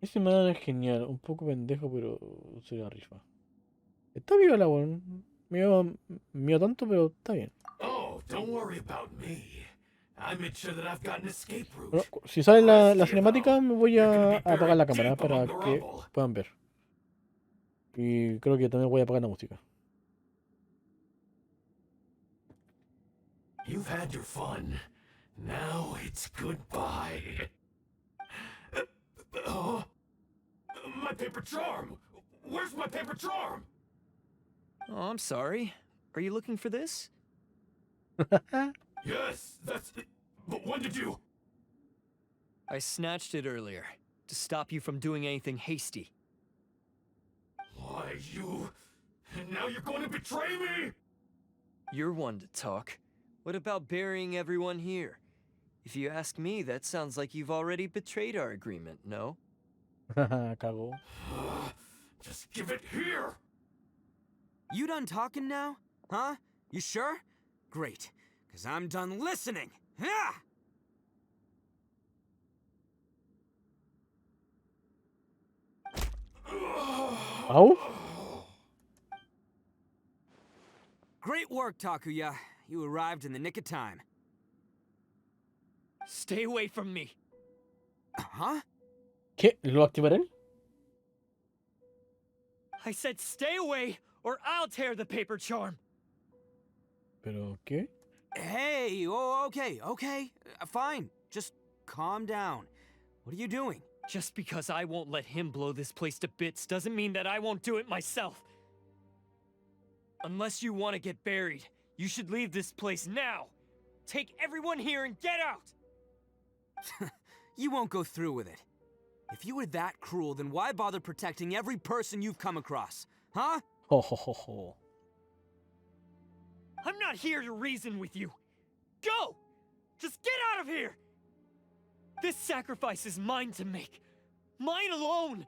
A: Ese man es genial, un poco pendejo, pero se la rifa. Está viva la weón. Mío tanto, pero está bien.
J: Oh, don't worry about me. I made sure that I've got an escape route.
A: Bueno, si sale la cinemática, me voy a apagar la cámara para que puedan ver. Y creo que también voy a apagar la música.
J: You've had your fun. Now it's goodbye. Oh, my paper charm! Where's my paper charm?
I: Oh, I'm sorry. Are you looking for this?
J: Yes, that's it. But when did you...
I: I snatched it earlier, to stop you from doing anything hasty.
J: Why, you... And now you're going to betray me?
I: You're one to talk. What about burying everyone here? If you ask me, that sounds like you've already betrayed our agreement, no?
A: Cagó.
J: Just give it here!
C: You done talking now? Huh? You sure? Great, because I'm done listening. Yeah!
A: ¿Au?
C: Great work, Takuya. You arrived in the nick of time.
I: Stay away from me.
C: Huh?
A: ¿Qué? ¿Lo activaré él?
I: I said stay away, or I'll tear the paper charm.
A: ¿Pero qué?
C: Hey, oh, okay. Fine. Just calm down. What are you doing?
I: Just because I won't let him blow this place to bits doesn't mean that I won't do it myself. Unless you want to get buried, you should leave this place now. Take everyone here and get out!
C: You won't go through with it. If you were that cruel, then why bother protecting every person you've come across? Huh?
A: Ho ho ho ho.
I: I'm not here to reason with you. Go! Just get out of here! This sacrifice is mine to make. Mine alone.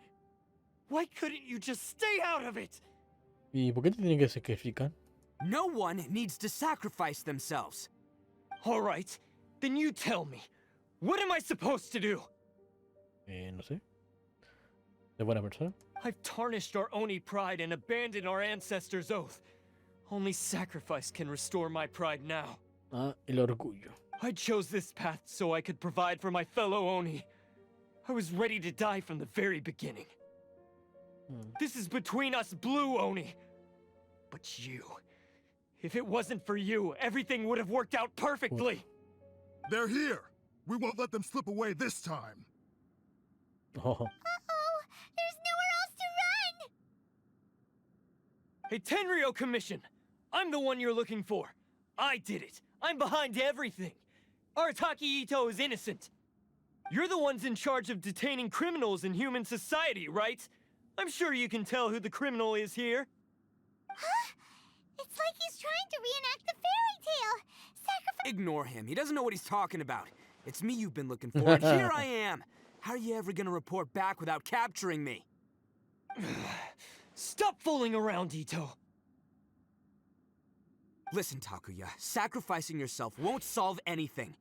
I: Why couldn't you just stay out of it?
A: ¿Y por qué te tienen que sacrificar?
C: No one needs to sacrifice themselves.
I: All right, then you tell me. What am I supposed to do?
A: No sé. ¿De buena persona?
I: I've tarnished our Oni pride and abandoned our ancestors' oath. Only sacrifice can restore my pride now.
A: Ah, el orgullo.
I: I chose this path so I could provide for my fellow Oni. I was ready to die from the very beginning. This is between us blue Oni. But you... If it wasn't for you, everything would have worked out perfectly.
N: They're here. We won't let them slip away this time.
A: Oh.
B: Uh-oh! There's nowhere else to run!
I: Hey, Tenryo Commission! I'm the one you're looking for. I did it. I'm behind everything. Arataki Itto is innocent. You're the ones in charge of detaining criminals in human society, right? I'm sure you can tell who the criminal is here.
B: Huh? It's like he's trying to reenact the fairy tale.
C: Ignore him. He doesn't know what he's talking about. It's me you've been looking for, and here I am. How are you ever gonna report back without capturing me?
I: Stop fooling around, Itto.
C: Listen, Takuya, sacrificing yourself won't solve anything.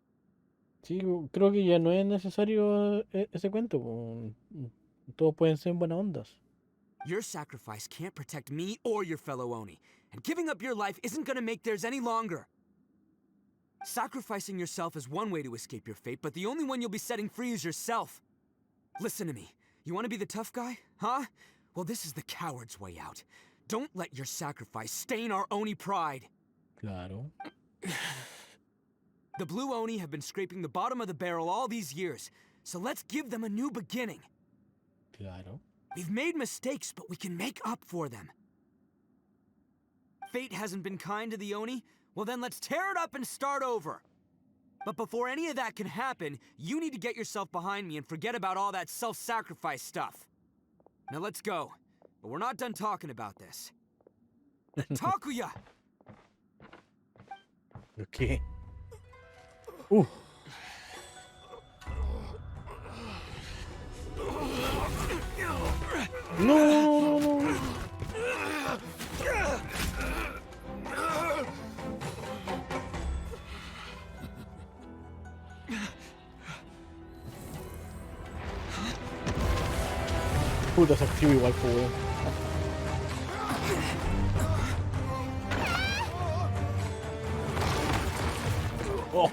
A: Sí, creo que ya no es necesario ese cuento. Todos pueden ser buenas ondas.
C: Your sacrifice can't protect me or your fellow Oni, and giving up your life isn't gonna make theirs any longer. Sacrificing yourself is one way to escape your fate, but the only one you'll be setting free is yourself. Listen to me. You want to be the tough guy? Huh? Well, this is the coward's way out. Don't let your sacrifice stain our Oni pride.
A: Claro.
C: The blue Oni have been scraping the bottom of the barrel all these years, so let's give them a new beginning.
A: Claro.
C: We've made mistakes, but we can make up for them. Fate hasn't been kind to the Oni? Well then let's tear it up and start over. But before any of that can happen, you need to get yourself behind me and forget about all that self-sacrifice stuff. Now let's go. But we're not done talking about this. Takuya!
A: Okay. No. Puta, se activa igual, pues, weón. Oh.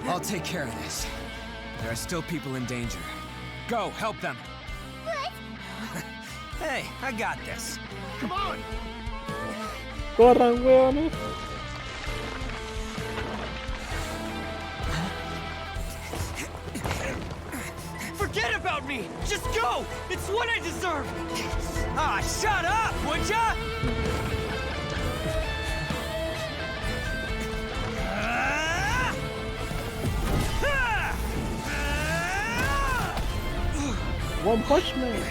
C: I'll take care of this. There are still people in danger. Go, help them.
B: What?
C: Hey, I got this.
N: Come on!
A: Corran, weones.
I: Forget about me! Just go! It's what I deserve!
C: Ah, shut up, would ya?
A: One Punch Man.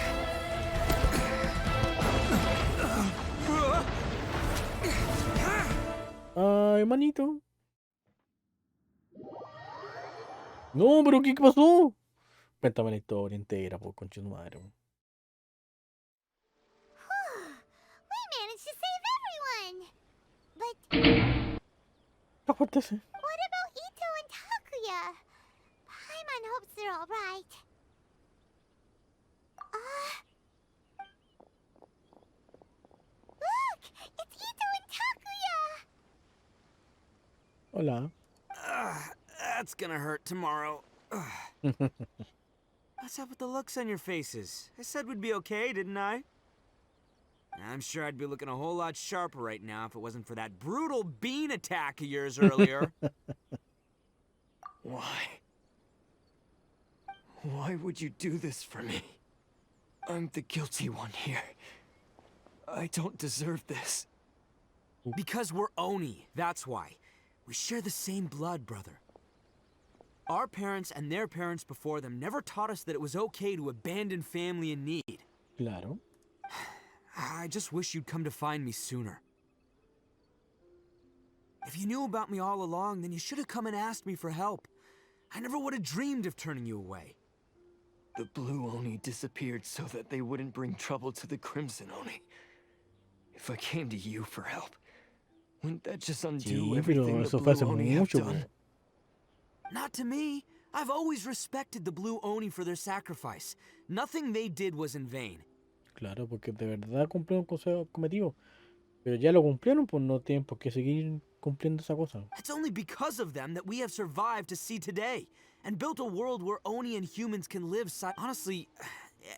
A: Ay, manito. No, pero ¿qué pasó? Cuéntame la historia entera, por concha de tu madre.
B: We managed to save everyone! But
A: Apártese.
B: what about Itto and Takuya? Paimon hopes they're alright. Look! It's Itto and Takuya!
A: Hola.
C: That's gonna hurt tomorrow. What's up with the looks on your faces? I said we'd be okay, didn't I? I'm sure I'd be looking a whole lot sharper right now if it wasn't for that brutal bean attack of yours earlier.
I: Why? Why would you do this for me? I'm the guilty one here. I don't deserve this.
C: Because we're Oni, that's why. We share the same blood, brother. Our parents and their parents before them never taught us that it was okay to abandon family in need.
A: Claro.
C: I just wish you'd come to find me sooner. If you knew about me all along, then you should have come and asked me for help. I never would have dreamed of turning you away.
I: The Blue Oni disappeared so that they wouldn't bring trouble to the Crimson Oni. If I came to you for help, wouldn't that just undo
A: Sí,
I: everything
A: pero
I: the
A: eso fue
I: Blue
A: hace
I: Oni have
A: mucho.
I: done?
C: Not to me. I've always respected the Blue Oni for their sacrifice. Nothing they did was in vain.
A: Claro, porque de verdad cumplieron con su cometido. Pero ya lo cumplieron, pues no tienen por qué seguir cumpliendo esa cosa.
C: It's only because of them that we have survived to see today and built a world where Oni and humans can live Honestly,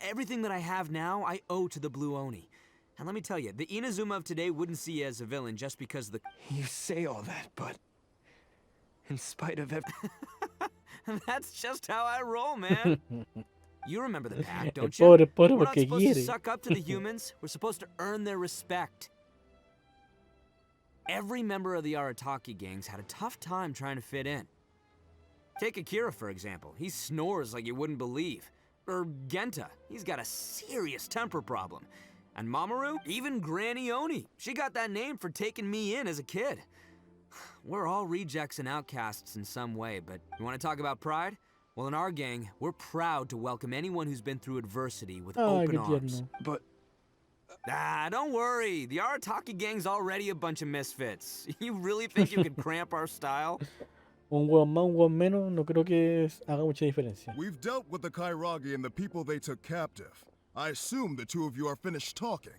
C: everything that I have now, I owe to the Blue Oni. And let me tell you, the Inazuma of today wouldn't see you as a villain just because the...
I: You say all that, but in spite of
C: That's just how I roll, man. You remember the pact, don't
A: Pobre,
C: you?
A: pobre
C: We're not
A: porque
C: supposed to
A: quiere.
C: suck up to the humans. We're supposed to earn their respect. Every member of the Arataki gangs had a tough time trying to fit in. Take Akira, for example. He snores like you wouldn't believe. Or Genta. He's got a serious temper problem. And Mamoru, even Granny Oni. She got that name for taking me in as a kid. We're all rejects and outcasts in some way, but you want to talk about pride? Well, in our gang, we're proud to welcome anyone who's been through adversity with open arms.
I: But
C: don't worry. The Arataki gang's already a bunch of misfits. You really think you could cramp our style?
A: Un hueón más, un hueón menos, no creo que haga mucha diferencia.
N: We've dealt with the Kairagi and the people they took captive. I assume the two of you are finished talking.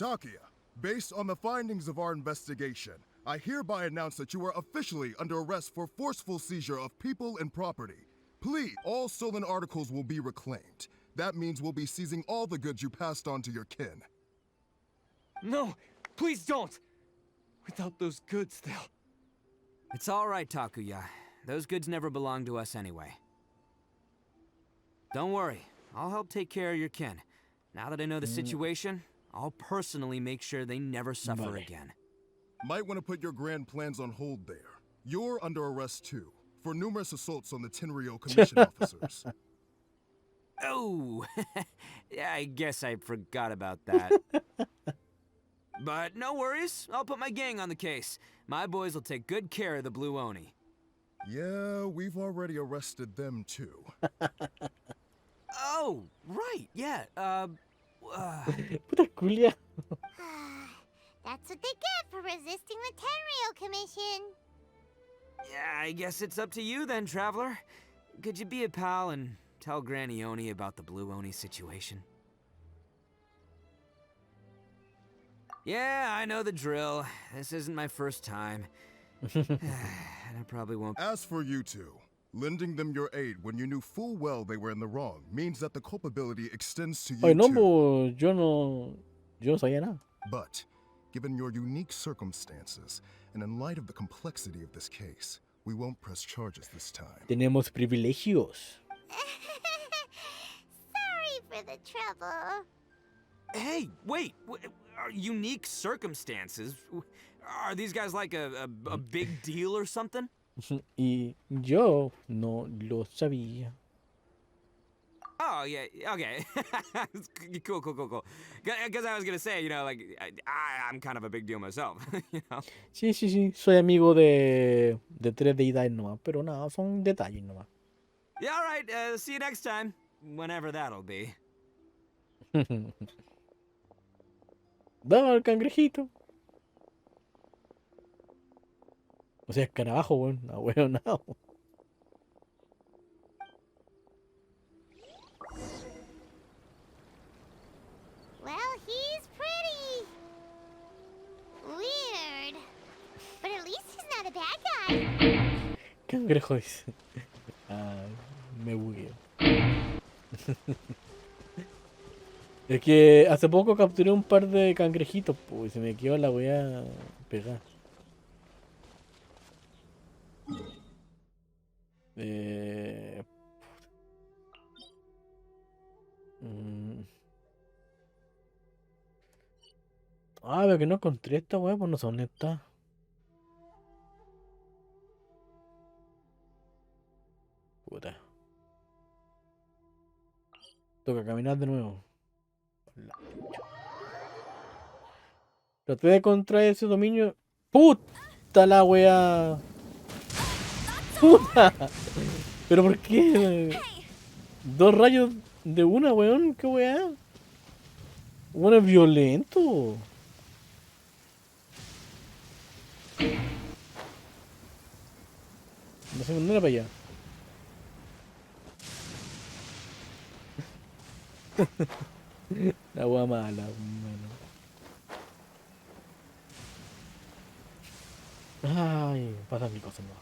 N: Takia, based on the findings of our investigation, I hereby announce that you are officially under arrest for forceful seizure of people and property. Please, all stolen articles will be reclaimed. That means we'll be seizing all the goods you passed on to your kin.
I: no, please don't. Without those goods, they'll...
C: It's all right, Takuya. Those goods never belonged to us anyway. Don't worry. I'll help take care of your kin. Now that I know the situation, I'll personally make sure they never suffer again.
N: Might want to put your grand plans on hold there. You're under arrest too, for numerous assaults on the Tenryo Commission officers.
C: Oh, yeah, I guess I forgot about that. But no worries, I'll put my gang on the case. My boys will take good care of the Blue Oni.
N: Yeah, we've already arrested them too.
C: Oh, right, yeah,
A: Puta culia.
B: That's what they get for resisting the Tenryo Commission.
C: Yeah, I guess it's up to you then, Traveler. Could you be a pal and tell Granny Oni about the Blue Oni situation? Yeah, I know the drill. This isn't my first time. And I probably won't...
N: As for you two, lending them your aid when you knew full well they were in the wrong means that the culpability extends to you
A: Ay, no,
N: too.
A: pues yo no sabía nada.
N: But, given your unique circumstances, and in light of the complexity of this case, we won't press charges this time.
A: Tenemos privilegios.
B: Sorry for the trouble.
C: Hey, wait! Are unique circumstances? Are these guys like a big deal or something?
A: Y yo no lo sabía.
C: Oh, yeah, okay. Cool. Because I was gonna say, you know, like, I'm kind of a big deal myself, you know?
A: Sí. Soy amigo de tres deidades nomás, pero nada, son detalles nomás.
C: Yeah, all right. See you next time. Whenever that'll be.
A: Dame al cangrejito. O sea, escarabajo, weón. No, weón, no.
B: Well, he's pretty. Weird. But at least he's not a bad guy.
A: Cangrejo dice. Ah, me bugueo. Es que hace poco capturé un par de cangrejitos, pues, y se me quedó la wea pegada. Ah, pero que no encontré esta weá, pues no sé dónde está. Puta. Toca caminar de nuevo. La chucha. Traté de contraer ese dominio. ¡Puta la weá! ¡Puta! ¿Pero por qué? Dos rayos de una, weón. ¿Qué weá? Bueno, es violento. No sé, no era para allá. La weá mala, mano. Ay, pasan mi cosa, no.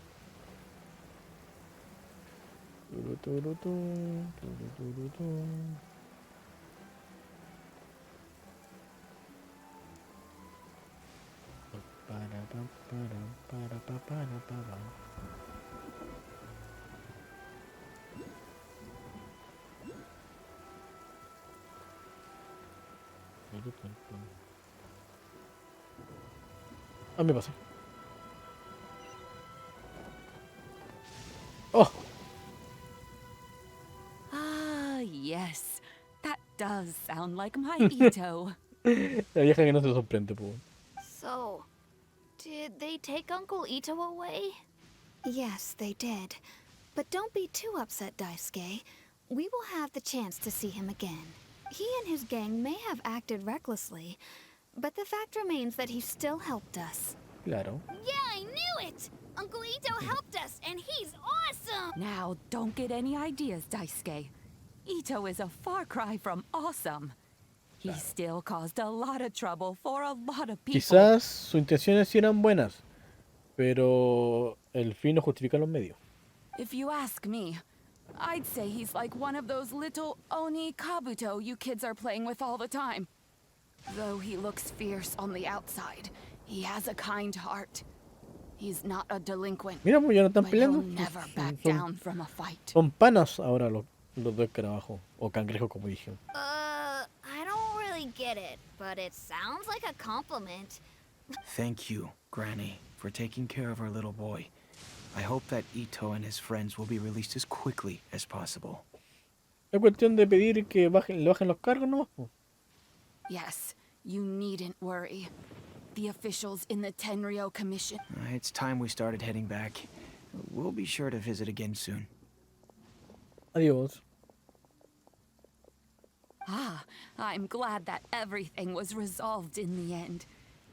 A: Ah, me pasé. Oh,
H: Ah, yes. That does sound like my Itto.
A: la vieja que no se sorprende, po.
D: So, did they take Uncle Itto away?
O: Yes, they did. But don't be too upset, Daisuke. We will have the chance to see him again. He and his gang may have acted recklessly, but the fact remains that he still helped us.
A: Claro.
D: Yeah, I knew it! Uncle Itto helped us, and he's awesome!
H: Now, don't get any ideas, Daisuke. Itto is a far cry from awesome. He still caused a lot of trouble for a lot of people.
A: Quizás sus intenciones sí eran buenas, pero el fin no justifica los medios.
H: If you ask me, I'd say he's like one of those little Oni Kabuto you kids are playing with all the time. Though he looks fierce on the outside, he has a kind heart. He's not a delinquent,
A: Mira, pues ya no están
H: but he'll
A: peleando.
H: never back down from a fight.
A: Son panas ahora los dos escarabajos, o cangrejos como dije.
D: I don't really get it, but it sounds like a compliment.
M: Thank you, Granny, for taking care of our little boy. I hope that Itto and his friends will be released as quickly as possible.
A: Es cuestión de pedir que le bajen los cargos, ¿no?
H: Yes, you needn't worry. The officials in the Tenryo Commission.
M: It's time we started heading back. We'll be sure to visit again soon.
A: Adiós.
H: Ah, I'm glad that everything was resolved in the end.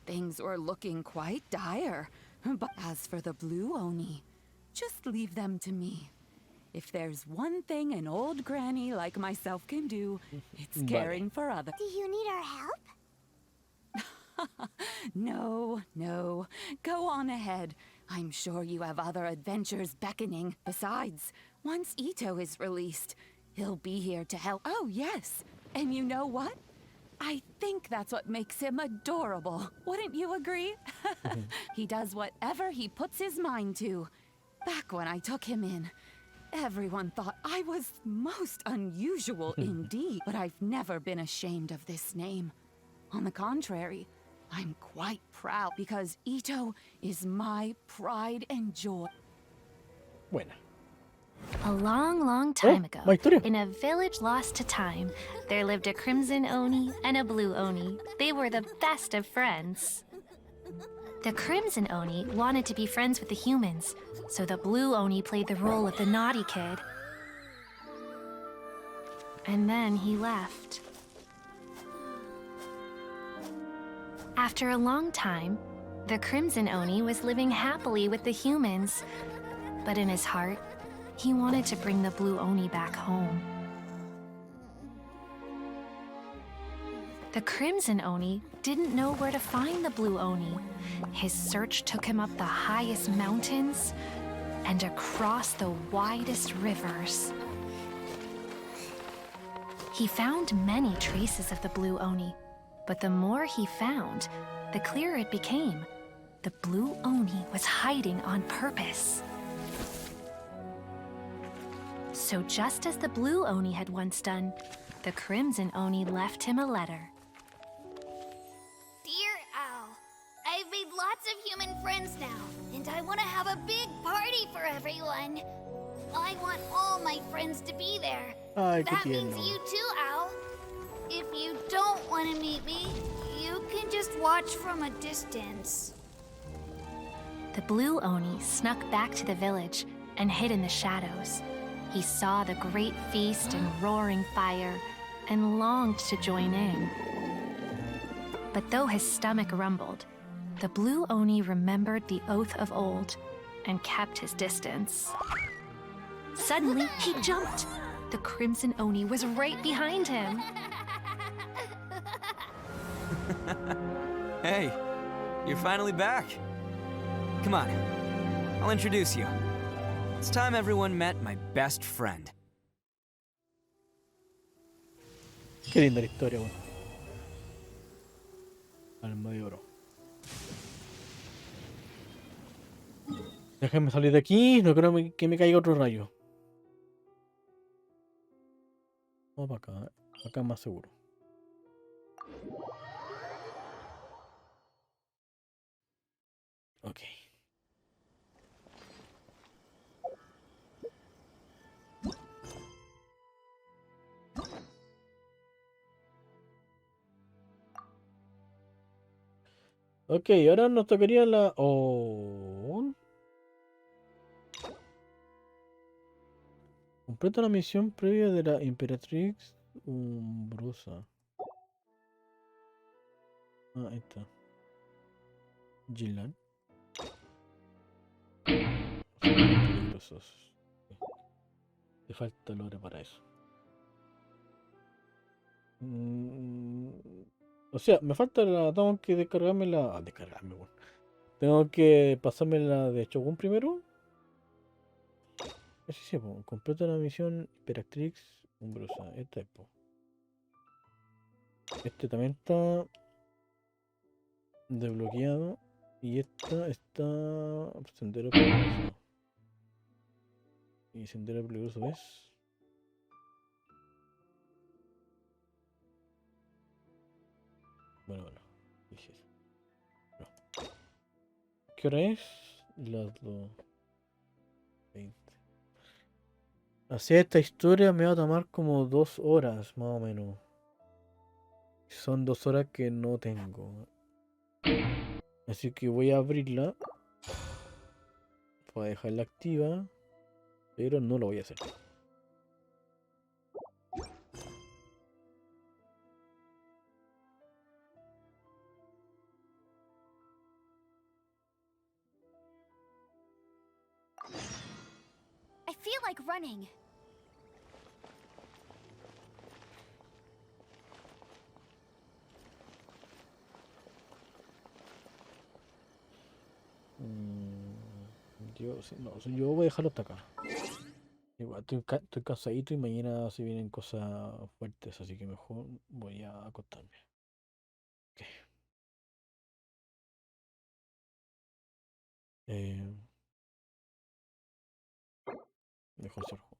H: Things were looking quite dire. But as for the Blue Oni, just leave them to me. If there's one thing an old granny like myself can do, it's caring for others.
B: Do you need our help?
H: No, no. Go on ahead. I'm sure you have other adventures beckoning. Besides, once Itto is released, he'll be here to help. Oh, yes. And you know what? I think that's what makes him adorable. Wouldn't you agree? He does whatever he puts his mind to. Back when I took him in, everyone thought I was most unusual indeed. But I've never been ashamed of this name. On the contrary, I'm quite proud because Itto is my pride and joy.
A: Buena.
P: A long, long time ago,
A: my historia.
P: in a village lost to time, there lived a crimson Oni and a blue Oni. They were the best of friends. The crimson Oni wanted to be friends with the humans, so the blue Oni played the role of the naughty kid. And then he left. After a long time, the crimson Oni was living happily with the humans, but in his heart, he wanted to bring the blue Oni back home. The crimson Oni didn't know where to find the blue Oni. His search took him up the highest mountains and across the widest rivers. He found many traces of the blue Oni, but the more he found, the clearer it became. The blue Oni was hiding on purpose. So just as the blue Oni had once done, the Crimson Oni left him a letter.
D: Dear Al, I've made lots of human friends now, and I want to have a big party for everyone. I want all my friends to be there.
A: Ay, qué
D: That means
A: tierno.
D: you too, Al. If you don't want to meet me, you can just watch from a distance.
P: The Blue Oni snuck back to the village and hid in the shadows. He saw the great feast and roaring fire and longed to join in. But though his stomach rumbled, the Blue Oni remembered the oath of old and kept his distance. Suddenly, he jumped. The Crimson Oni was right behind him.
C: Hey, you're finally back. Come on, I'll introduce you. It's time everyone met my best friend.
A: Qué linda la historia, weón. Alma de oro. Déjame salir de aquí, no creo que me caiga otro rayo. Vamos para acá, acá es más seguro. Ok. Ok, ahora nos tocaría la... Oh. Completa la misión previa de la Imperatriz Umbrosa. Ah, ahí está. Gilan. Son peligrosos. Te falta lore para eso. O sea, me falta la... Tengo que descargarme la... Ah, descargarme, bueno. Tengo que pasarme la de Shogun primero. Sí, sí, po. Completa la misión Imperatrix Umbrosa. Esta es, po. Este también está desbloqueado. Y esta está sendero peligroso. Y sendero peligroso es... Bueno, dije eso. No. ¿Qué hora es? Las 2:20. Hacer esta historia me va a tomar como 2 horas, más o menos. Son 2 horas que no tengo. Así que voy a abrirla para dejarla activa, pero no lo voy a hacer.
D: I feel like running.
A: Yo voy a dejarlo hasta acá. Igual estoy cansadito y mañana se vienen cosas fuertes, así que mejor voy a acostarme. Ok. Mejor ser juego.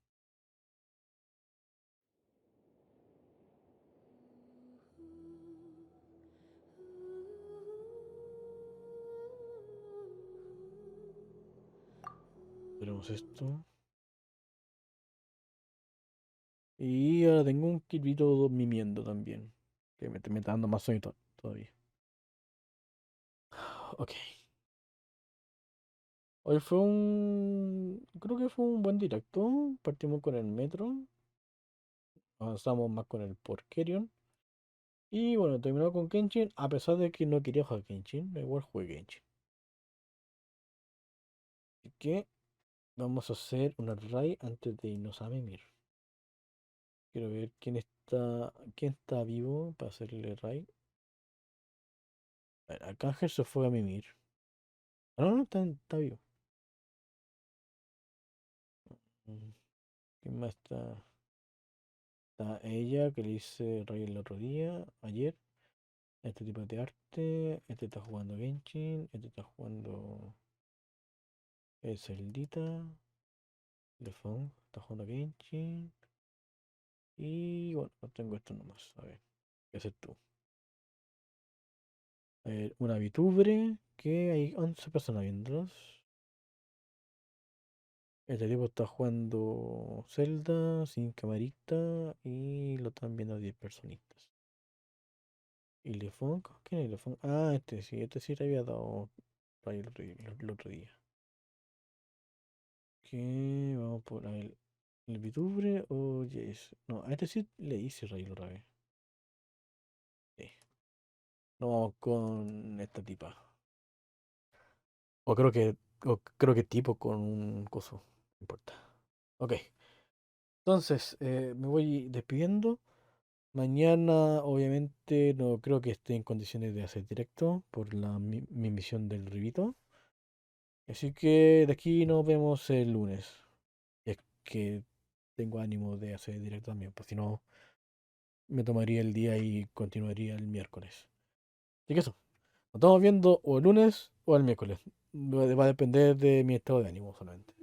A: Tenemos esto. Y ahora tengo un kilvito mimiendo también. Que me está dando más sueño todavía. Ok. Hoy fue un... Creo que fue un buen directo. Partimos con el metro. Avanzamos más con el Porkerion. Y bueno, terminamos con Genshin. A pesar de que no quería jugar Genshin. Igual jugué Genshin. Así que vamos a hacer una raid antes de irnos a mimir. Quiero ver quién está vivo para hacerle raid. A ver, Arcángel se fue a mimir. Ah, no, está vivo. ¿Quién más está? Está ella que le hice raid el otro día, ayer. Este tipo de arte. Este está jugando Genshin. Este está jugando Celdita. Lefong está jugando Genshin. Y bueno, no tengo esto nomás. A ver, ¿qué haces tú? A ver, una VTuber, que hay 11 personas viéndolos. Este tipo está jugando Zelda sin camarita y lo están viendo 10 personitas. ¿Y Lefunk? ¿Quién es Lefunk? Ah, este sí le había dado ahí el otro día. ¿Qué? Vamos por el VTuber o Jace. No, a este sí le hice raíz otra vez. Sí. No vamos con esta tipa. O creo que, creo que tipo con un coso. No importa. Ok. Entonces, me voy despidiendo. Mañana, obviamente, no creo que esté en condiciones de hacer directo por mi misión del ribito. Así que de aquí nos vemos el lunes. Es que tengo ánimo de hacer directo también, pues si no, me tomaría el día y continuaría el miércoles. Así que eso, nos estamos viendo o el lunes o el miércoles. Va a depender de mi estado de ánimo solamente.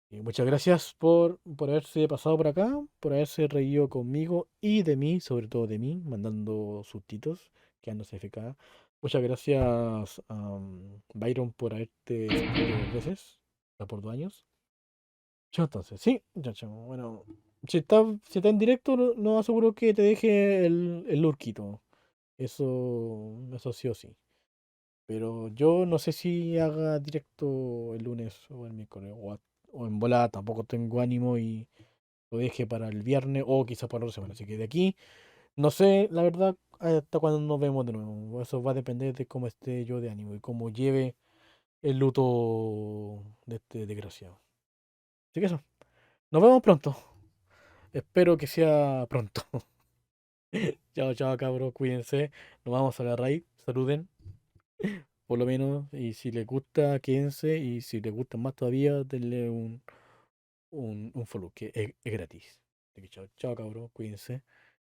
A: Y muchas gracias por haberse pasado por acá, por haberse reído conmigo y de mí, sobre todo de mí, mandando subtitos, quedándose FK. Muchas gracias, Byron, por haberte suscrito 2 veces, por 2 años. Chao, entonces, sí, ya, chao. Bueno, si está en directo, no aseguro que te deje el lurkito. Eso sí o sí. Pero yo no sé si haga directo el lunes o el miércoles. O en volada tampoco tengo ánimo y lo deje para el viernes o quizás para otra semana. Así que de aquí, no sé, la verdad, hasta cuando nos vemos de nuevo. Eso va a depender de cómo esté yo de ánimo y cómo lleve el luto de este desgraciado. Así que eso, nos vemos pronto. Espero que sea pronto. Chao, chao, cabros, cuídense. Nos vamos a la raíz. Saluden, por lo menos. Y si les gusta, quédense. Y si les gusta más todavía, denle un follow, que es gratis. Así que chao, chao, cabros, cuídense.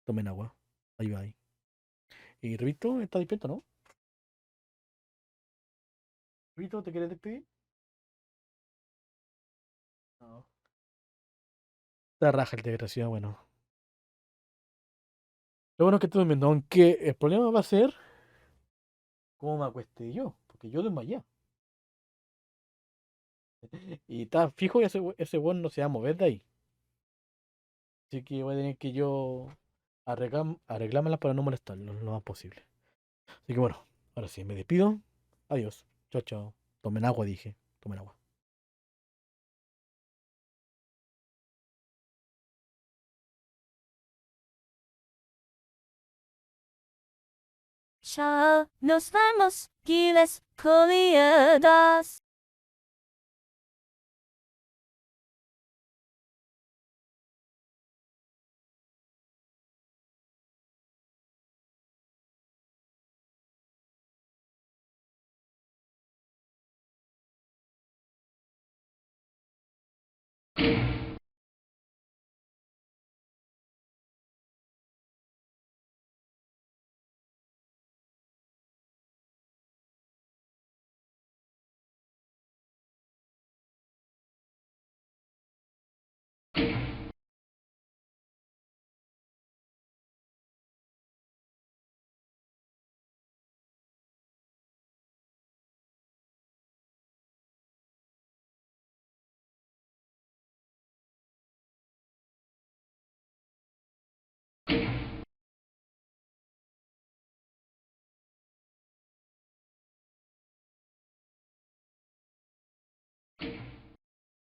A: Tomen agua. Bye, bye. Y Rito, está despierto, ¿no? Rito, ¿te quieres despedir? No. Está raja el desgraciado, bueno. Lo bueno es que estoy durmiendo, aunque el problema va a ser cómo me acueste yo, porque yo desmayé. Y está fijo que ese weón no se va a mover de ahí. Así que voy a tener que yo arreglármelas para no molestarlo lo más posible. Así que bueno, ahora sí, me despido. Adiós. Chao, chao. Tomen agua, dije. Tomen agua.
G: Chao, nos vemos, Giles, Coliadas.